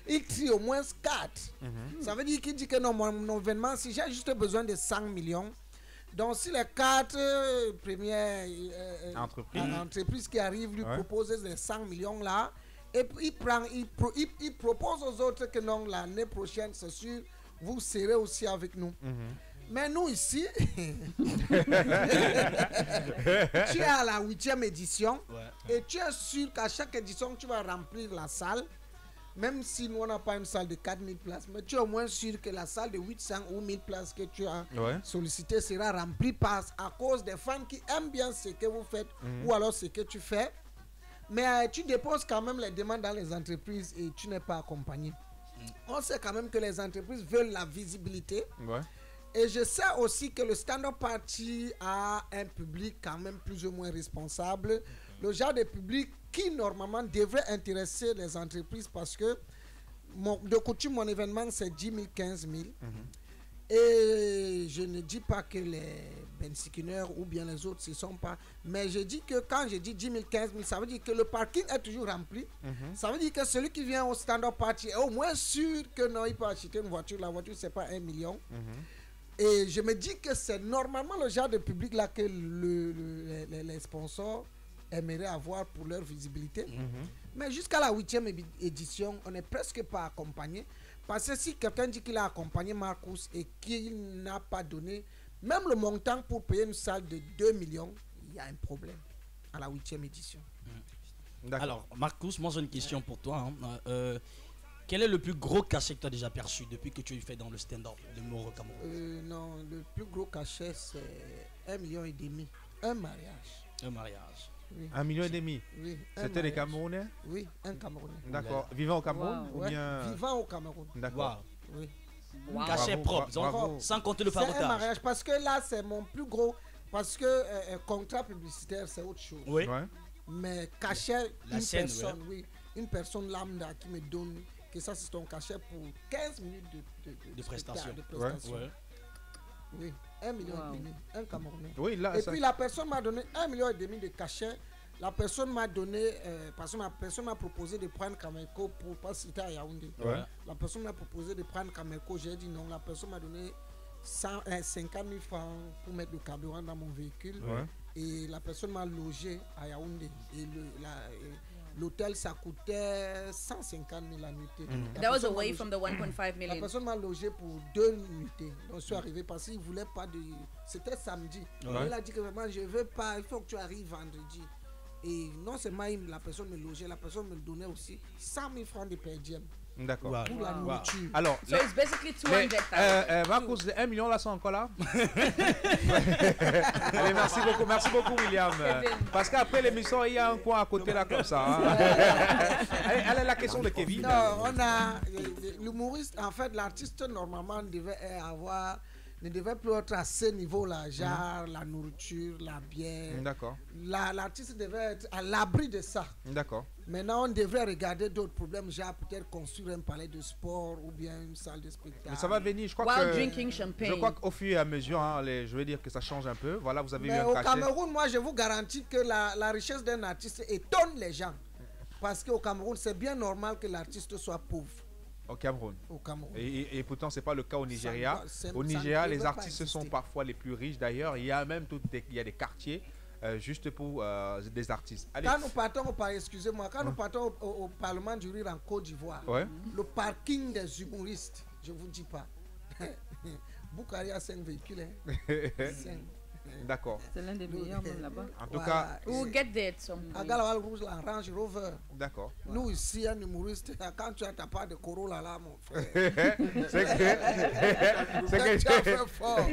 il trie au moins 4. Ça veut dire qu'il dit que non, mon événement, si j'ai juste besoin de 100 millions, donc si les 4 premières entreprises qui arrivent lui proposent les 100 millions là, et puis il propose aux autres que non, l'année prochaine, c'est sûr, vous serez aussi avec nous. Mais nous ici, tu es à la 8e édition et tu es sûr qu'à chaque édition, tu vas remplir la salle. Même si nous, on n'a pas une salle de 4000 places, mais tu es au moins sûr que la salle de 800 ou 1000 places que tu as sollicité sera remplie à cause des fans qui aiment bien ce que vous faites ou alors ce que tu fais. Mais tu déposes quand même les demandes dans les entreprises et tu n'es pas accompagné. On sait quand même que les entreprises veulent la visibilité. Et je sais aussi que le Stand-Up Party a un public quand même plus ou moins responsable. Le genre de public qui normalement devrait intéresser les entreprises parce que de coutume, mon événement c'est 10 000, 15 000. Et je ne dis pas que les bensikineurs ou bien les autres ne sont pas. Mais je dis que quand je dis 10 000, 15 000, ça veut dire que le parking est toujours rempli. Ça veut dire que celui qui vient au Stand-Up Party est au moins sûr que non, il peut acheter une voiture. La voiture, c'est pas 1 million. Et je me dis que c'est normalement le genre de public là que les sponsors aimeraient avoir pour leur visibilité. Mais jusqu'à la 8e édition, on n'est presque pas accompagné. Parce que si quelqu'un dit qu'il a accompagné Marcus et qu'il n'a pas donné même le montant pour payer une salle de 2 millions, il y a un problème à la 8e édition. Alors, Marcus, moi j'ai une question pour toi. Quel est le plus gros cachet que tu as déjà perçu depuis que tu fais dans le stand-up de Moro Cameroun? Non, le plus gros cachet c'est 1,5 million. Un mariage. Un mariage. Oui. 1,5 million? Oui. C'était des Camerounais? Oui, un Camerounais. D'accord. Vivant au Cameroun ou bien... Vivant au Cameroun. D'accord. Oui. Cachet propre, sans compter le fagotage. C'est un mariage parce que là, c'est mon plus gros. Parce que contrat publicitaire, c'est autre chose. Oui. Ouais. Mais cachet, La scène, personne, oui. Une personne lambda qui me donne que ça, c'est ton cachet pour 15 minutes de prestation. Ouais. Oui, 1,5 million, un Camerounais. Oui, là, et puis la personne m'a donné 1,5 million de cachet. La personne m'a donné, parce que la personne m'a proposé de prendre Cameco pour pas citer à Yaoundé. Ouais. La personne m'a proposé de prendre Cameco, j'ai dit non. La personne m'a donné 50 000 francs pour mettre le carburant dans mon véhicule. Ouais. Et la personne m'a logé à Yaoundé. Et l'hôtel, ça coûtait 150 000 la nuitée. That was away from the 1.5 million. La personne m'a logé pour 2 nuitées. Donc, je suis arrivé parce qu'il ne voulait pas de... C'était samedi. Il a dit que vraiment, je ne veux pas, il faut que tu arrives vendredi. Et non seulement la personne me logeait, la personne me donnait aussi 100 000 francs de per diem. D'accord. Pour la nourriture. Alors, so it's basically 200,000. Marcos, les 1 million là sont encore là. Allez, merci beaucoup William. Parce qu'après l'émission, il y a un coin à côté là comme ça. Hein. Allez, la question de Kevin. Non, on a l'humoriste, en fait, l'artiste normalement ne devait plus être à ce niveau-là, genre la nourriture, la bière. D'accord. L'artiste devait être à l'abri de ça. D'accord. Maintenant, on devrait regarder d'autres problèmes, genre peut-être construire un palais de sport ou bien une salle de spectacle. Mais ça va venir, je crois drinking champagne. Je crois qu'au fur et à mesure, hein, je vais dire que ça change un peu. Voilà, vous avez eu un au cachet. Cameroun, moi, je vous garantis que la richesse d'un artiste étonne les gens. Parce qu'au Cameroun, c'est bien normal que l'artiste soit pauvre. Au Cameroun. Au Cameroun. Et pourtant, ce n'est pas le cas au Nigeria. Au Nigeria, les artistes sont parfois les plus riches d'ailleurs. Il y a même il y a des quartiers juste pour des artistes. Allez. Quand nous partons excusez-moi, quand nous partons au Parlement du Rire en Côte d'Ivoire, le parking des humoristes, je ne vous dis pas. Boukari a 5 véhicules. Hein. 5. D'accord. C'est l'un des meilleurs même là-bas. En tout cas, we'll get there at some point. À Galawal Rouge, la Range Rover. D'accord. Nous ici, un humoriste, quand tu as ta part de Corolla là, mon frère. C'est que tu as fait fort.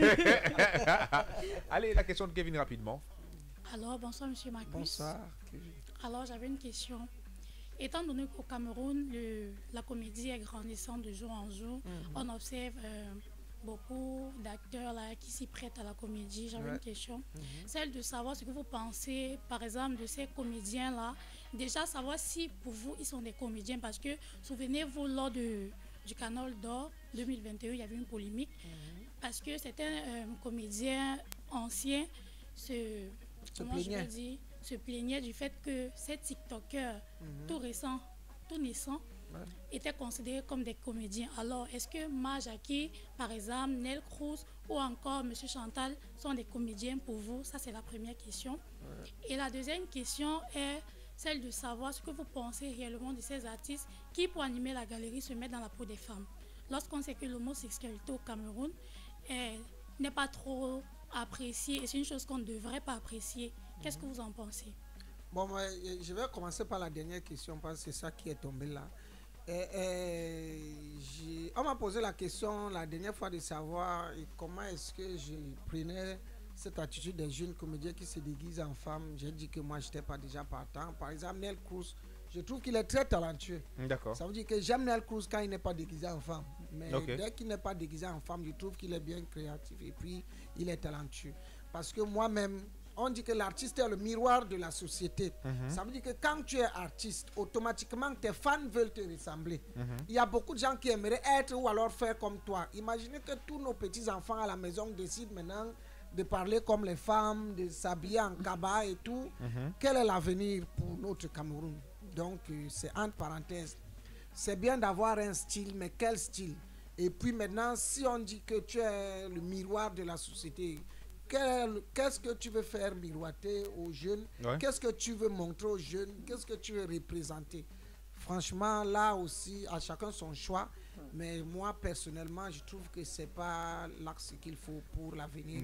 Allez, la question de Kevin rapidement. Alors, bonsoir, monsieur Marcus. Bonsoir, Kevin. Alors, j'avais une question. Étant donné qu'au Cameroun, la comédie est grandissante de jour en jour, on observe beaucoup d'acteurs là qui s'y prêtent à la comédie. J'avais une question, celle de savoir ce que vous pensez, par exemple, de ces comédiens-là. Déjà, savoir si pour vous, ils sont des comédiens, parce que, souvenez-vous, lors du Canal d'Or 2021, il y avait une polémique, parce que certains comédiens anciens se plaignaient du fait que ces TikTokers tout récents, tout naissants, étaient considérés comme des comédiens. Alors, est-ce que Majaki, par exemple, Nel Cruz ou encore M. Chantal sont des comédiens pour vous? Ça, c'est la première question. Et la deuxième question est celle de savoir ce que vous pensez réellement de ces artistes qui, pour animer la galerie, se mettent dans la peau des femmes. Lorsqu'on sait que l'homosexualité au Cameroun n'est pas trop appréciée, et c'est une chose qu'on ne devrait pas apprécier. Qu'est-ce que vous en pensez? Bon, moi, je vais commencer par la dernière question, parce que c'est ça qui est tombé là. On m'a posé la question la dernière fois de savoir comment est-ce que je prenais cette attitude des jeunes comédiens qui se déguisent en femmes. J'ai dit que moi, je n'étais pas déjà partant. Par exemple, Nel Cruz, je trouve qu'il est très talentueux. D'accord. Ça veut dire que j'aime Nel Cruz quand il n'est pas déguisé en femme. Mais dès qu'il n'est pas déguisé en femme, je trouve qu'il est bien créatif et puis il est talentueux. Parce que moi-même, on dit que l'artiste est le miroir de la société. Ça veut dire que quand tu es artiste, automatiquement tes fans veulent te ressembler. Il y a beaucoup de gens qui aimeraient être ou alors faire comme toi. Imaginez que tous nos petits-enfants à la maison décident maintenant de parler comme les femmes, de s'habiller en kaba et tout. Quel est l'avenir pour notre Cameroun? Donc, c'est entre parenthèses. C'est bien d'avoir un style, mais quel style? Et puis maintenant, si on dit que tu es le miroir de la société, qu'est-ce que tu veux faire miroiter aux jeunes? Qu'est-ce que tu veux montrer aux jeunes? Qu'est-ce que tu veux représenter? Franchement, là aussi, à chacun son choix. Mais moi, personnellement, je trouve que ce n'est pas l'axe qu'il faut pour l'avenir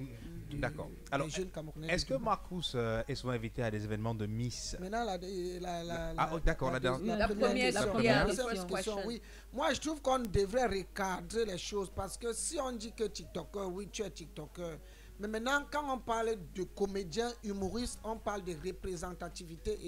des jeunes Camerounais. Est-ce que Marcus est souvent invité à des événements de Miss? Maintenant, la première question. Oui. Moi, je trouve qu'on devrait recadrer les choses, parce que si on dit que TikToker, oui, tu es TikToker, Mais maintenant, quand on parle de comédien, humoriste, on parle de représentativité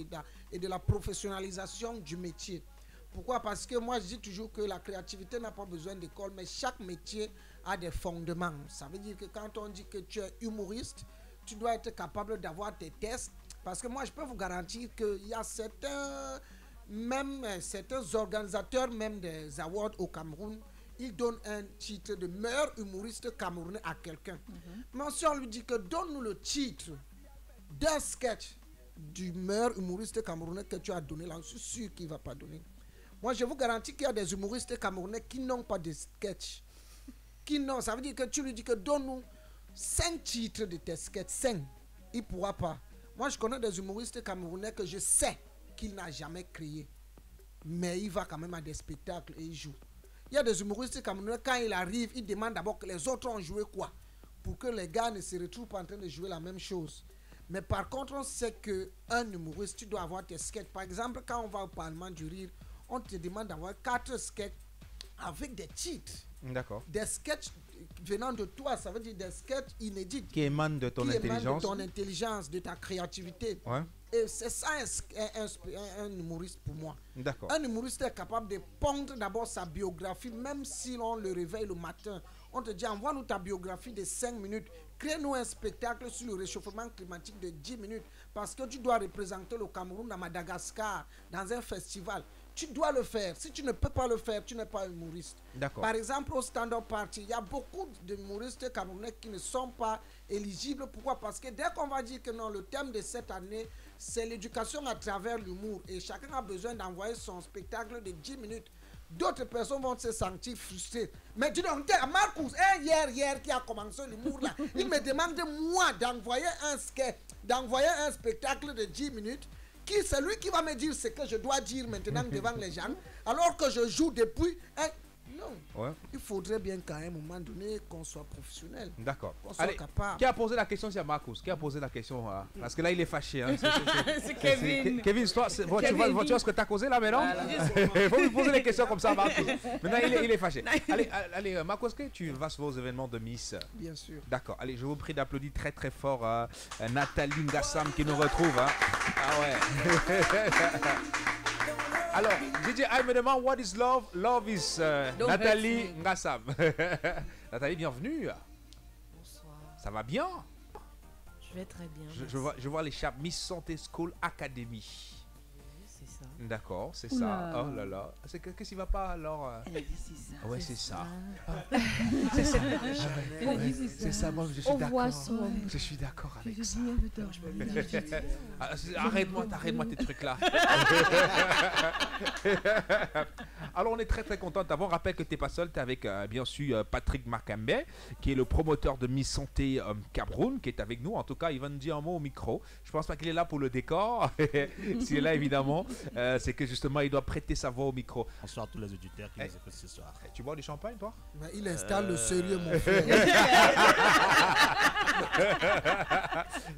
et de la professionnalisation du métier. Pourquoi? Parce que moi, je dis toujours que la créativité n'a pas besoin d'école, mais chaque métier a des fondements. Ça veut dire que quand on dit que tu es humoriste, tu dois être capable d'avoir tes tests. Parce que moi, je peux vous garantir qu'il y a certains organisateurs, même des awards au Cameroun, ils donnent un titre de meilleur humoriste camerounais à quelqu'un. Mais si on lui dit que donne-nous le titre d'un sketch du meilleur humoriste camerounais que tu as donné, là, je suis sûr qu'il ne va pas donner. Moi, je vous garantis qu'il y a des humoristes camerounais qui n'ont pas de sketch. Ça veut dire que tu lui dis que donne-nous 5 titres de tes sketchs, 5. Il ne pourra pas. Moi, je connais des humoristes camerounais que je sais qu'il n'a jamais créé. Mais il va quand même à des spectacles et il joue. Il y a des humoristes camerounais, quand il arrive, il demande d'abord que les autres ont joué quoi. Pour que les gars ne se retrouvent pas en train de jouer la même chose. Mais par contre, on sait qu'un humoriste, tu dois avoir tes sketchs. Par exemple, quand on va au Parlement du Rire, on te demande d'avoir 4 sketchs avec des titres. D'accord. Des sketchs venant de toi, ça veut dire des sketchs inédits. Qui émanent de ton intelligence. De ton intelligence, de ta créativité. Ouais. Et c'est ça un humoriste pour moi. D'accord. Un humoriste est capable de pondre d'abord sa biographie, même si on le réveille le matin. On te dit, envoie-nous ta biographie de 5 minutes. Crée-nous un spectacle sur le réchauffement climatique de 10 minutes. Parce que tu dois représenter le Cameroun à Madagascar, dans un festival. Tu dois le faire. Si tu ne peux pas le faire, tu n'es pas humoriste. D'accord. Par exemple, au Stand-Up Party, il y a beaucoup d'humoristes camerounais qui ne sont pas éligibles. Pourquoi? Parce que dès qu'on va dire que non, le thème de cette année, c'est l'éducation à travers l'humour. Et chacun a besoin d'envoyer son spectacle de 10 minutes. D'autres personnes vont se sentir frustrées. Mais dis donc, Marcus, hier qui a commencé l'humour là, il me demande moi d'envoyer un sketch, d'envoyer un spectacle de 10 minutes. Qui c'est lui qui va me dire ce que je dois dire maintenant devant les gens, alors que je joue depuis non. Ouais. Il faudrait bien qu'à un moment donné qu'on soit professionnel. D'accord. Qu'on soit capable. Qui a posé la question? C'est Marcus. Qui a posé la question? Parce que là, il est fâché. Hein. C'est Kevin. Kevin, toi, tu vois ce que tu as causé là maintenant? Il faut lui poser les questions comme ça, Marcus. Maintenant, il est fâché. Allez, Marcus, est-ce que tu vas sur vos événements de Miss? Bien sûr. D'accord. Allez, je vous prie d'applaudir très très fort Nathalie Ngassam qui nous retrouve. Hein. Ah ouais. Alors, DJ I me demande what is love? Love is Nathalie Ngassam. Nathalie, bienvenue. Bonsoir. Ça va bien? Je vais très bien. Je vois l'écharpe Miss Santé School Academy. Oui, c'est ça. D'accord, c'est ça. Oh là là. Qu'est-ce qui va pas alors? Elle a dit c'est ça. Ouais, c'est ça. C'est ça, moi je suis d'accord. Je suis d'accord avec ça. Arrête-moi tes trucs là. Alors on est très très content de t'avoir. On rappelle que tu n'es pas seul, tu es avec bien sûr Patrick Makembe, qui est le promoteur de Miss Santé Cameroun, qui est avec nous. En tout cas, il va nous dire un mot au micro. Je pense pas qu'il est là pour le décor. S'il est là évidemment, c'est que justement il doit prêter sa voix au micro. Bonsoir à tous les auditeurs qui nous écoutent ce soir. Tu bois du champagne toi? Mais il installe le sérieux mon frère.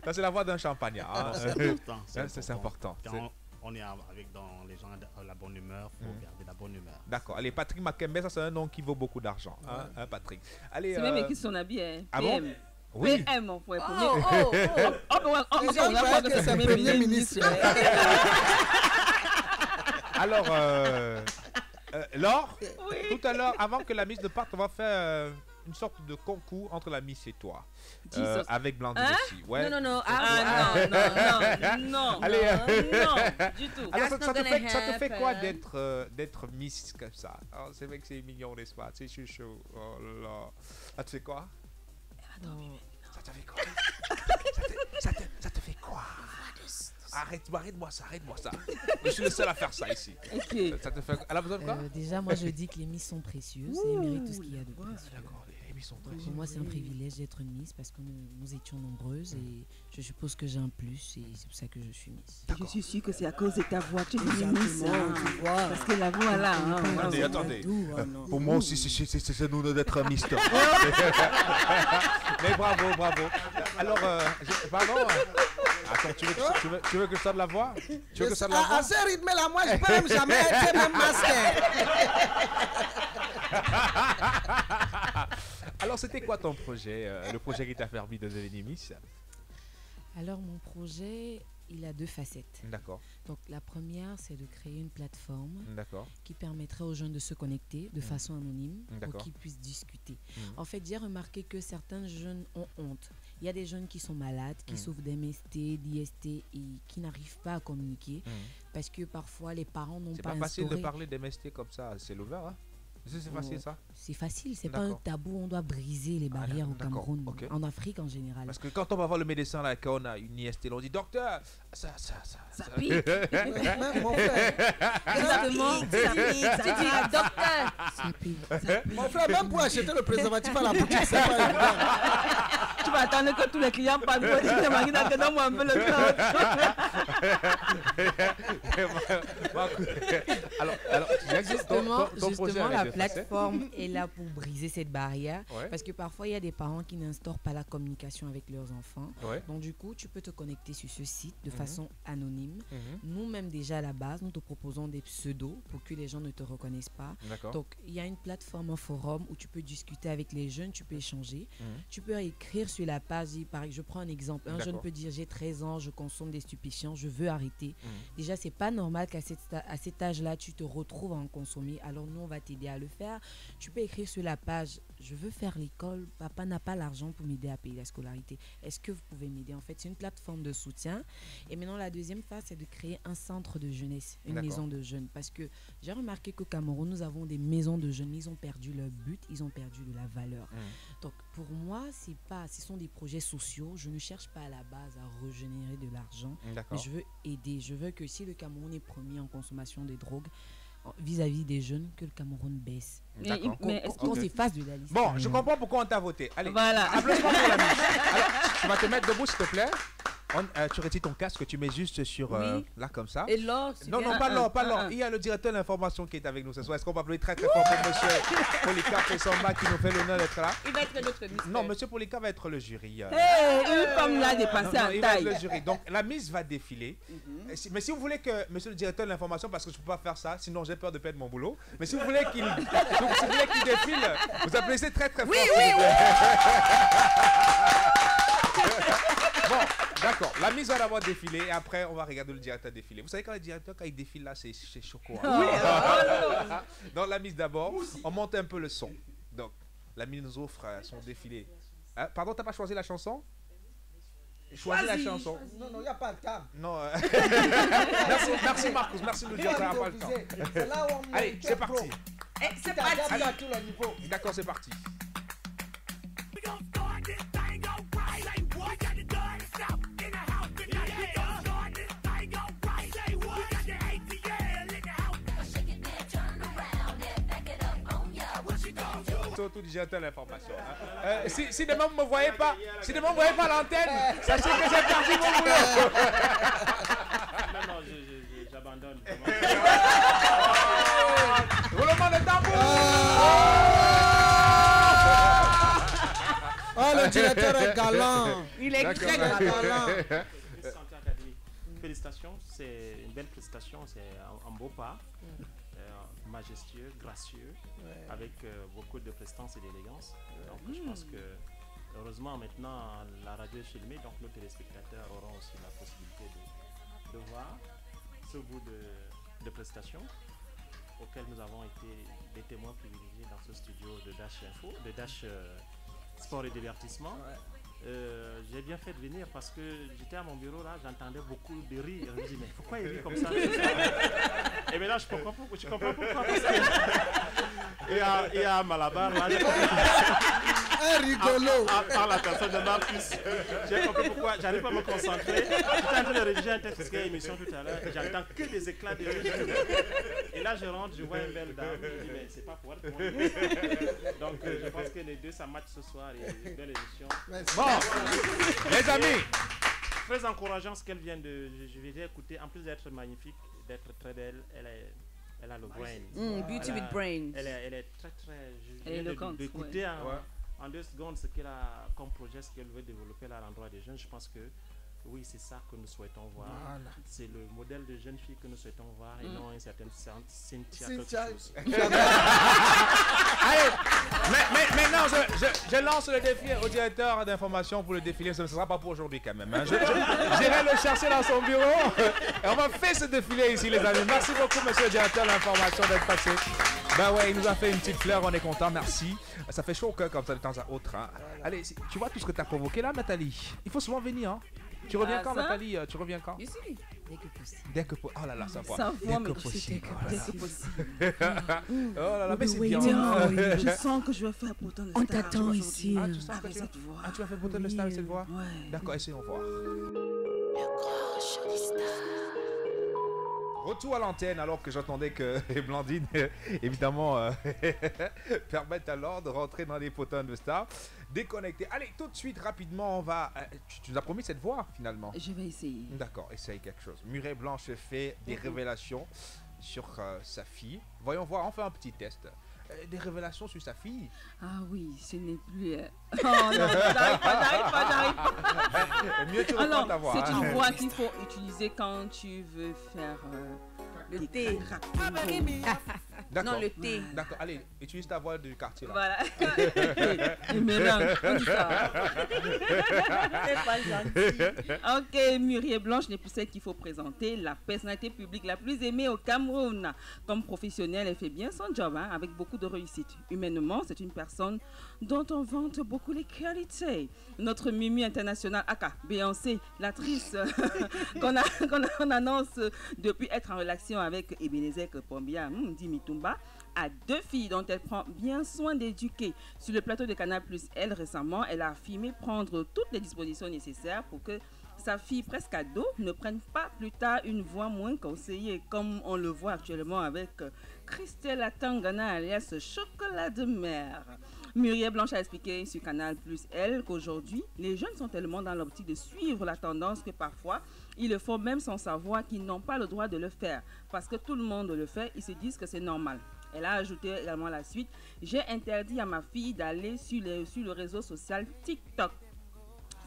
Ça c'est la voix d'un champagnard. Hein. C'est important. Quand on est avec dans les gens à la bonne humeur, il faut garder la bonne humeur. D'accord. Allez, Patrick Makembe, ça c'est un nom qui vaut beaucoup d'argent. Hein, Patrick. Allez, c'est même écrit son habit. Hein. Ah bon? Oui. PM, mon frère. C'est le premier ministre. Alors, Laure, tout à l'heure, avant que la Miss ne parte, on va faire une sorte de concours entre la Miss et toi. Avec Blandine aussi. Ouais. Non. non. Allez, non, du tout. Alors, ça te fait quoi d'être Miss comme ça? Oh, c'est vrai que c'est mignon, n'est-ce pas? C'est chouchou. Oh là. Ça te fait quoi? Ça te fait quoi? Ça te fait quoi? Arrête-moi ça. Je suis le seul à faire ça ici. Okay. Ça te fait... Elle a besoin de quoi? Déjà, moi je dis que les Miss sont précieuses et méritent tout ce qu'il y a de précieux. D'accord, les Miss sont précieuses. Pour moi, c'est un privilège d'être Miss parce que nous étions nombreuses et je suppose que j'ai un plus et c'est pour ça que je suis Miss. Je suis sûre que c'est à cause de ta voix que tu es Miss. Parce que la voix là. Attendez. Pour moi aussi, c'est nous d'être Miss. Mais bravo. Alors, pardon. Attends, tu veux que je sorte la voix? Tu veux que je sorte la voix? À ce rythme-là, moi, je peux même jamais être même master. Alors, c'était quoi ton projet, le projet qui t'a permis de devenir Miss? Alors, mon projet, il a deux facettes. D'accord. Donc, la première, c'est de créer une plateforme qui permettrait aux jeunes de se connecter de façon anonyme pour qu'ils puissent discuter. En fait, j'ai remarqué que certains jeunes ont honte. Il y a des jeunes qui sont malades, qui souffrent d'MST, d'IST et qui n'arrivent pas à communiquer parce que parfois les parents n'ont pas instauré... C'est pas facile de parler d'MST comme ça, c'est l'ouvert, hein? C'est facile ça? C'est facile, c'est pas un tabou, on doit briser les barrières au Cameroun, en Afrique en général. Parce que quand on va voir le médecin là, quand on a une IST, on dit docteur, ça pique. Mon frère, exactement, ça pique, tu dis docteur, ça pique. Mon frère, même pour acheter le préservatif à la boutique, c'est pas évident. Tu vas attendre que tous les clients parlent pour dire que donne-moi un peu le temps. Justement, la plateforme est là pour briser cette barrière parce que parfois il y a des parents qui n'instaurent pas la communication avec leurs enfants. Donc du coup, tu peux te connecter sur ce site de façon anonyme. Nous-mêmes déjà à la base, nous te proposons des pseudos pour que les gens ne te reconnaissent pas. Donc il y a une plateforme, un forum où tu peux discuter avec les jeunes, tu peux échanger. Tu peux écrire sur la page, je prends un exemple. Un jeune peut dire j'ai 13 ans, je consomme des stupéfiants, je veux arrêter. Déjà, c'est pas normal qu'à cet âge-là, tu te retrouves à en consommer. Alors nous, on va t'aider à le faire. Tu peux écrire sur la page je veux faire l'école, papa n'a pas l'argent pour m'aider à payer la scolarité. Est-ce que vous pouvez m'aider? En fait, c'est une plateforme de soutien. Et maintenant, la deuxième phase, c'est de créer un centre de jeunesse, une maison de jeunes. Parce que j'ai remarqué qu'au Cameroun, nous avons des maisons de jeunes. Ils ont perdu leur but, ils ont perdu de la valeur. Donc, pour moi, ce sont des projets sociaux. Je ne cherche pas à la base à régénérer de l'argent. Mais je veux aider. Je veux que si le Cameroun est premier en consommation de drogue, vis-à-vis des jeunes, que le Cameroun baisse. Qu'on s'efface de la liste. Bon, je comprends pourquoi on t'a voté. Allez, applaudissements pour la Miss. Alors, tu vas te mettre debout, s'il te plaît. Tu retires ton casque, tu mets juste sur là comme ça. Et l'or, non, pas l'or. Il y a le directeur de l'information qui est avec nous ce soir. Est-ce qu'on peut applaudir très fort pour monsieur Polycarpe Essamba qui nous fait l'honneur d'être là? Il va être notre Miss. Non, monsieur Polycarpe va être le jury. Une femme là dépassée en taille. Il va être le jury. Donc la Miss va défiler. Mais si vous voulez que monsieur le directeur de l'information, parce que je ne peux pas faire ça, sinon j'ai peur de perdre mon boulot. Mais si vous voulez qu'il défile, vous applaudissez très fort. Oui. Bon, d'accord. La Miss va d'abord défiler et après on va regarder le directeur défiler. Vous savez quand le directeur il défile là, c'est choquant. Hein? Donc la Miss d'abord, on monte un peu le son. Donc la Miss nous offre son défilé. Pardon, t'as pas choisi la chanson? Choisis la chanson. Non, il n'y a pas le temps. Non. Merci Marcus, merci de nous dire qu'on n'a pas le temps. Allez, c'est parti. C'est parti. D'accord, c'est parti. Tout directeur de l'information. Si demain vous ne me voyez pas, à l'antenne, sachez que j'ai perdu mon boulot. Non, j'abandonne. Roulement de tambour. Oh, le directeur est galant. Il est très galant. Félicitations, c'est une belle prestation, c'est un beau pas. Majestueux, gracieux, avec beaucoup de prestance et d'élégance. Donc je pense que heureusement maintenant la radio est filmée, donc nos téléspectateurs auront aussi la possibilité de voir ce bout de prestation auquel nous avons été des témoins privilégiés dans ce studio de Dash Info, de Dash Sport et Divertissement. J'ai bien fait de venir parce que j'étais à mon bureau là, j'entendais beaucoup de rires. Je me dis mais pourquoi il rit comme ça? Et bien là je comprends pourquoi. Il y a Malabar là. Un rigolo. Par la personne de Marcus. J'ai compris pourquoi. J'arrive pas à me concentrer. J'étais en train de rédiger un texte parce émission tout à l'heure. J'entends que des éclats de rire. Et là je rentre, je vois une belle dame. Je me dis mais c'est pas pour elle. Donc je pense que les deux ça match ce soir et une belle émission. Bon, les amis. Très encourageant ce qu'elle vient de. Je vais écouter. En plus d'être magnifique, d'être très belle, elle a le brain. Beauty with brains. Elle est très. Elle est éloquente. D'écouter en 2 secondes ce qu'elle a comme projet, ce qu'elle veut développer là à l'endroit des jeunes. Je pense que Oui, c'est ça que nous souhaitons voir. Voilà. C'est le modèle de jeune fille que nous souhaitons voir et non une certaine Cynthia quelque chose. Allez, maintenant je lance le défi au directeur d'information pour le défilé. Ce ne sera pas pour aujourd'hui quand même. Hein. J'irai le chercher dans son bureau et on va faire ce défilé ici, les amis. Merci beaucoup, monsieur le directeur de l'information, d'être passé. Ben ouais, il nous a fait une petite fleur, on est content, merci. Ça fait chaud au cœur comme ça de temps à autre. Hein. Allez, tu vois tout ce que tu as provoqué là, Nathalie. Il faut souvent venir. Hein. Tu reviens quand, Nathalie? Tu reviens quand? Ici, dès que possible. Dès que possible. Oh là là, ça va. Dès que possible. Dès que possible. Oh là là, mais c'est bien. Je sens que je vais faire pourtant le star. On t'attend ici. Ah, tu sens que cette voix. Ah, tu vas faire pourtant le star avec cette voix? Ouais. D'accord, essayons voir. Le grand show du star. Retour à l'antenne alors que j'entendais que Blandine, évidemment, permettent alors de rentrer dans les potins de stars. Déconnecté. Allez, tout de suite, rapidement, on va... tu nous as promis cette voix, finalement. Je vais essayer. D'accord, essaye quelque chose. Murray Blanche fait des révélations sur sa fille. Voyons voir, on fait un petit test. Des révélations sur sa fille. Ah oui, ce n'est plus... Oh non, j'arrive pas. Mieux tu reprends ta voix. C'est une voix qu'il faut utiliser quand tu veux faire... le thé. D'accord. Non, le thé. D'accord, allez, utilise ta voix du quartier là. Voilà. Il mélange, on dit ça. C'est pas gentil. Ok, Muriel Blanche n'est plus celle qu'il faut présenter, la personnalité publique la plus aimée au Cameroun. Comme professionnelle, elle fait bien son job, hein, avec beaucoup de réussite. Humainement, c'est une personne dont on vante beaucoup les qualités. Notre Mimi internationale, aka Beyoncé, l'actrice qu'on annonce depuis être en relation avec Ebenezer Pombia, Dimi Toumba, a 2 filles dont elle prend bien soin d'éduquer. Sur le plateau de Canal+, elle, récemment, elle a affirmé prendre toutes les dispositions nécessaires pour que sa fille presque ado ne prenne pas plus tard une voie moins conseillée, comme on le voit actuellement avec Christelle Tangana alias Chocolat de mer. Muriel Blanche a expliqué sur Canal+, elle, qu'aujourd'hui, les jeunes sont tellement dans l'optique de suivre la tendance que parfois, ils le font même sans savoir qu'ils n'ont pas le droit de le faire. Parce que tout le monde le fait, ils se disent que c'est normal. Elle a ajouté également la suite: j'ai interdit à ma fille d'aller sur le réseau social TikTok.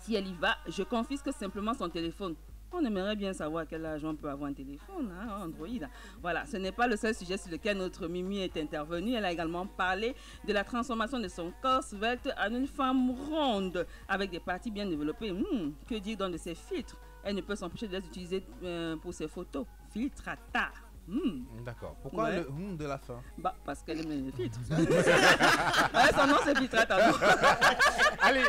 Si elle y va, je confisque simplement son téléphone. On aimerait bien savoir à quel âge on peut avoir un téléphone, hein, Android. Voilà, ce n'est pas le seul sujet sur lequel notre Mimi est intervenue. Elle a également parlé de la transformation de son corps svelte en une femme ronde, avec des parties bien développées. Que dire donc de ses filtres? Elle ne peut s'empêcher de les utiliser pour ses photos. Filtrata. D'accord. Pourquoi le de la fin? Parce qu'elle aime les filtres. Son nom c'est Filtrata. Allez,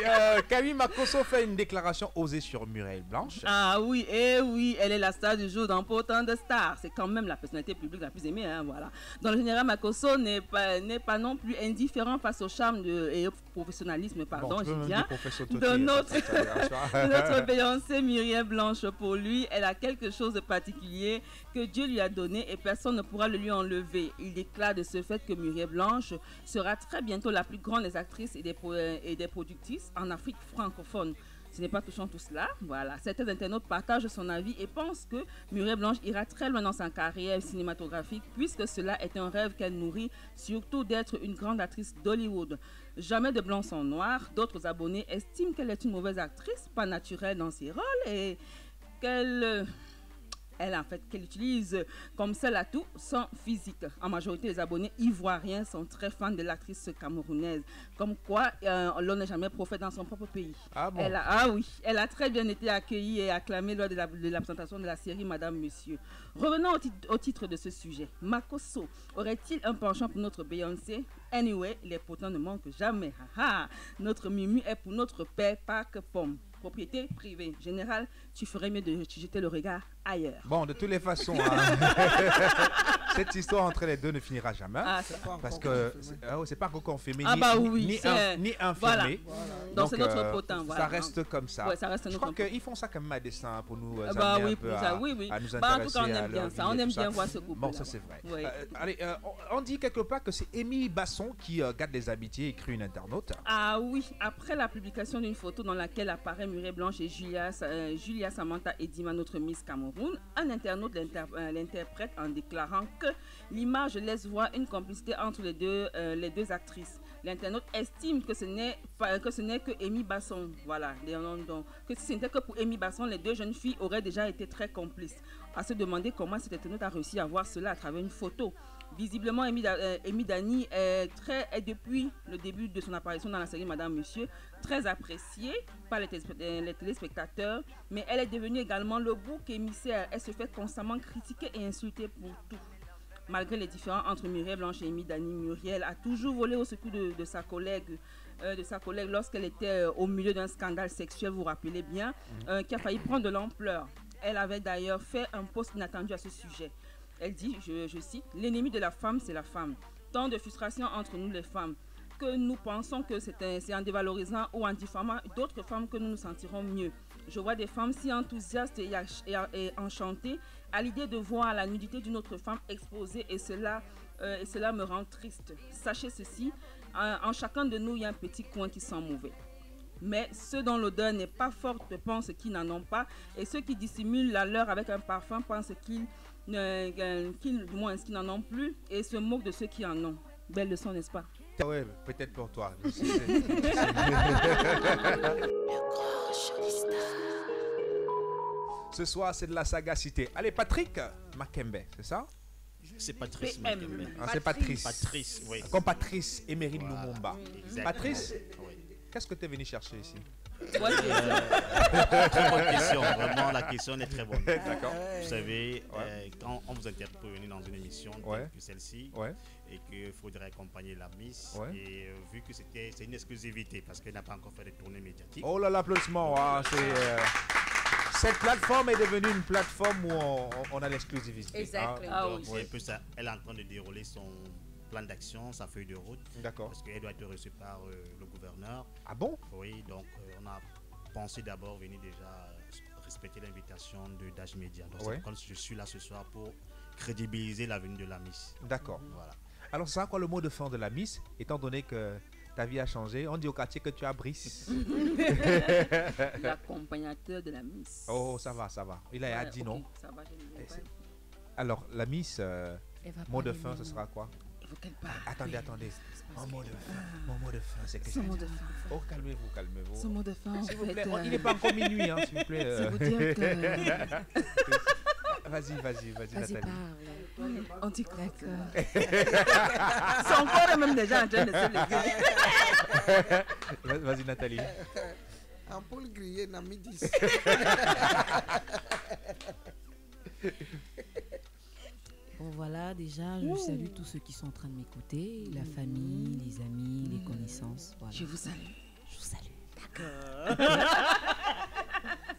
Camille Makosso fait une déclaration osée sur Muriel Blanche. Ah oui, et oui, elle est la star du jour dans Pourtant de Stars. C'est quand même la personnalité publique la plus aimée, hein, voilà. Dans le général, Makosso n'est pas non plus indifférent face au charme et au professionnalisme, pardon, de notre Beyoncé Muriel Blanche. Pour lui, elle a quelque chose de particulier que Dieu lui a donné et personne ne pourra le lui enlever. Il déclare de ce fait que Muriel Blanche sera très bientôt la plus grande des actrices et des productrices en Afrique francophone. Ce n'est pas touchant tout cela. Voilà. Certains internautes partagent son avis et pensent que Muriel Blanche ira très loin dans sa carrière cinématographique puisque cela est un rêve qu'elle nourrit, surtout d'être une grande actrice d'Hollywood. Jamais de blanc sans noir. D'autres abonnés estiment qu'elle est une mauvaise actrice, pas naturelle dans ses rôles et qu'elle utilise comme seul atout son physique. En majorité, les abonnés ivoiriens sont très fans de l'actrice camerounaise. Comme quoi, l'on n'est jamais prophète dans son propre pays. Ah bon? Elle a très bien été accueillie et acclamée lors de la présentation de la série Madame Monsieur. Revenons au titre de ce sujet. Makosso aurait-il un penchant pour notre Beyoncé? Anyway, les potents ne manquent jamais. Notre Mimi est pour notre père, pas que pomme. Propriété privée. Général, tu ferais mieux de jeter le regard ailleurs. Bon, de toutes les façons, cette histoire entre les deux ne finira jamais. Parce que c'est pas encore confirmé, ni infirmé. Voilà. Donc c'est notre potin. Ça reste comme ça. Ouais, ça reste Je crois qu'ils font ça comme à dessein pour nous amener un peu à nous intéresser. En tout cas, on aime bien ça. On aime bien voir ce couple. Bon, ça c'est vrai. Allez, on dit quelque part que c'est Émile Basson qui garde les amitiés, écrit une internaute. Ah oui, après la publication d'une photo dans laquelle apparaît Muriel Blanche et Julia Maria Samantha Edima, notre Miss Cameroun. Un internaute l'interprète en déclarant que l'image laisse voir une complicité entre les deux actrices. L'internaute estime que ce n'est que Amy Basson. Voilà, que si ce n'était que pour Amy Basson, les deux jeunes filles auraient déjà été très complices. À se demander comment cet internaute a réussi à voir cela à travers une photo. Visiblement, Amy Dani est depuis le début de son apparition dans la série Madame Monsieur, très appréciée par les téléspectateurs, mais elle est devenue également le bouc émissaire. Elle se fait constamment critiquer et insulter pour tout. Malgré les différends entre Muriel Blanche et Amy Dani, Muriel a toujours volé au secours de sa collègue lorsqu'elle était au milieu d'un scandale sexuel, vous vous rappelez bien, qui a failli prendre de l'ampleur. Elle avait d'ailleurs fait un post inattendu à ce sujet. Elle dit, je cite, « L'ennemi de la femme, c'est la femme. Tant de frustration entre nous les femmes, que nous pensons que c'est en dévalorisant ou en diffamant d'autres femmes que nous nous sentirons mieux. Je vois des femmes si enthousiastes et enchantées à l'idée de voir la nudité d'une autre femme exposée et cela me rend triste. Sachez ceci, en chacun de nous, il y a un petit coin qui sent mauvais. Mais ceux dont l'odeur n'est pas forte pensent qu'ils n'en ont pas et ceux qui dissimulent la leur avec un parfum pensent qu'ils n'en ont plus et se moquent de ceux qui en ont. Belle leçon, n'est-ce pas? Oui, peut-être pour toi. Ce soir, c'est de la sagacité. Allez, Patrick Makembe, c'est ça? C'est Patrice Makembe. Ah, c'est Patrice. Patrice, oui. Comme Patrice Emery Lumumba. Exactement. Patrice, oui. Qu'est-ce que tu es venu chercher ici? Très bonne question, vraiment la question est très bonne. D'accord. Vous savez, quand on vous interpelle dans une émission telle que celle-ci et qu'il faudrait accompagner la Miss, et vu que c'est une exclusivité parce qu'elle n'a pas encore fait de tournée médiatique. Oh là, l'applaudissement, cette plateforme est devenue une plateforme où on a l'exclusivité. Exactement. Donc, elle est en train de dérouler son plan d'action, sa feuille de route. D'accord. Parce qu'elle doit être reçue par le gouverneur. Ah bon? Oui, donc on a pensé d'abord venir déjà respecter l'invitation de Dash Media. Donc comme je suis là ce soir pour crédibiliser la venue de la Miss. D'accord. Voilà. Alors c'est quoi le mot de fin de la Miss, étant donné que ta vie a changé? On dit au quartier que tu as Brice. L'accompagnateur de la Miss. Oh, ça va. Il a dit non. Ça va, alors la Miss, mot de fin, ce sera quoi? Il faut qu'elle parle. Attendez. Mon mot de fin, c'est que ce mot de fin. Oh, calmez-vous. Ce mot de fin, s'il vous plaît. Il n'est pas encore minuit, s'il vous plaît. C'est vous dire que... Vas-y, Nathalie. Parle. On dit quoi? Son corps est même déjà en train de se lever. Vas-y, Nathalie. Ampoule grillée, n'a mis 10. Bon voilà, déjà je salue tous ceux qui sont en train de m'écouter, la famille, les amis, les connaissances. Voilà. Je vous salue. D'accord.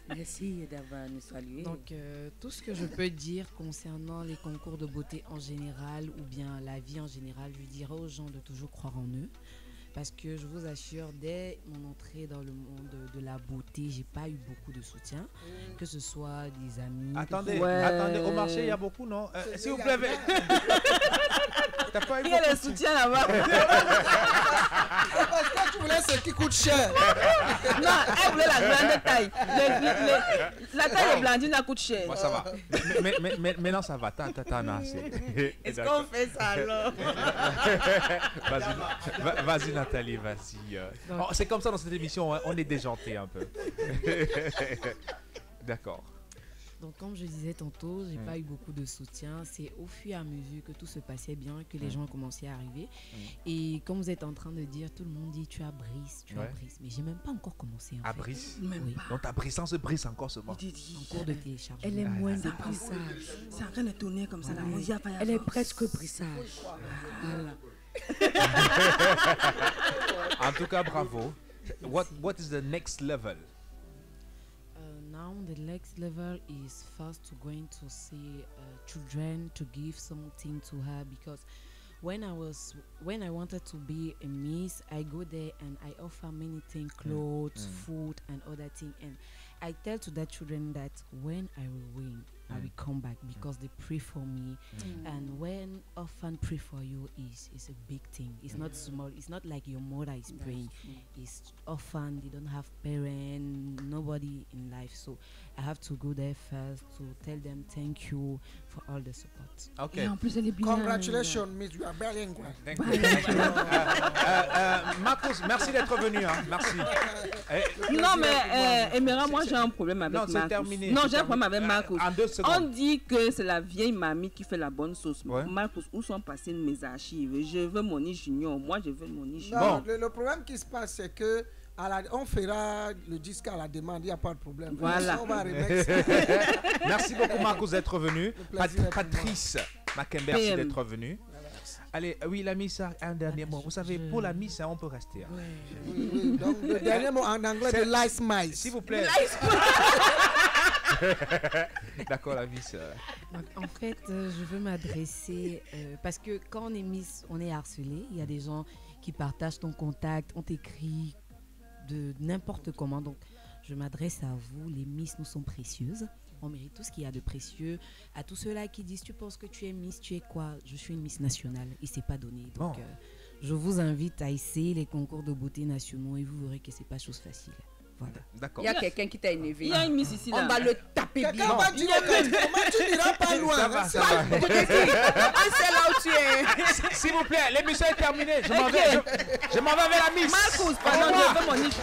Merci d'avoir nous salué. Donc tout ce que je peux dire concernant les concours de beauté en général ou bien la vie en général, je dirais aux gens de toujours croire en eux. Parce que je vous assure, dès mon entrée dans le monde de la beauté, j'ai pas eu beaucoup de soutien, que ce soit des amis. Attendez, au marché il y a beaucoup, non? S'il vous plaît. T'as pas eu il y a le soutien là-bas. Parce que tu voulais ce qui coûte cher. Non, elle voulait la grande taille. La taille de Blandine, elle coûte cher. Moi, ça va. Mais maintenant, ça va. T'en as assez. Est-ce qu'on fait ça alors? Vas-y, Nathalie, vas-y. C'est comme ça dans cette émission, on est déjanté un peu. D'accord. Donc comme je disais tantôt, j'ai pas eu beaucoup de soutien. C'est au fur et à mesure que tout se passait bien que les gens commençaient à arriver. Et comme vous êtes en train de dire, tout le monde dit tu as Brice. Mais j'ai même pas encore commencé en fait. Brice? Oui. Donc ta Brice se brise encore ce mois. En cours de téléchargement. Elle est moins de brissage. C'est en train de tourner comme ça. Elle est presque brissage. Voilà. En tout cas, bravo. What is the next level? Now the next level is first to going to see children to give something to her, because when I wanted to be a miss, I go there and I offer many things, clothes, food and other things, and I tell to the children that when I will win, I will come back because they pray for me. And when orphan pray for you is a big thing. It's not small. It's not like your mother is praying. It's orphan. They don't have parents, nobody in life. So I have to go there first to tell them thank you for all the support. Okay. Congratulations, Miss. You are bilingual. Marcus, merci d'être venu. Hein. Merci. Non, mais Emera, moi j'ai un problème avec Marcus. Terminé. Non, j'ai un problème avec Marcus. En 2 secondes. On dit que c'est la vieille mamie qui fait la bonne sauce. Marcus, où sont passées mes archives? Je veux Moni Junior. Moi, je veux Moni Junior. Non, le problème qui se passe, c'est que on fera le disque à la demande, il n'y a pas de problème. Voilà. On va Merci beaucoup, Marcus, d'être venu. Patrice Makembe, merci d'être venu. Allez, oui, la Miss, un dernier mot. Vous savez, pour la Miss, on peut rester. Hein. Oui. Donc, le dernier mot en anglais, c'est Lice Mice. S'il vous plaît. D'accord, la Miss. En fait, je veux m'adresser parce que quand on est Miss, on est harcelé. Il y a des gens qui partagent ton contact, on t'écrit de n'importe comment. Donc, je m'adresse à vous. Les Miss nous sont précieuses. On mérite tout ce qu'il y a de précieux. À tous ceux-là qui disent, tu penses que tu es Miss, tu es quoi? Je suis une Miss nationale. Il ne s'est pas donné. Donc, je vous invite à essayer les concours de beauté nationaux et vous verrez que ce n'est pas chose facile. Voilà. D'accord. Il y a quelqu'un qui t'a énervé. Il y a une Miss ici là. On va le taper bien. Quelqu'un va dire comment tu n'iras pas loin. On sait là où tu es. S'il vous plaît, l'émission est terminée. Je m'en vais avec la Miss. Marcus, pardon, je veux mon niche.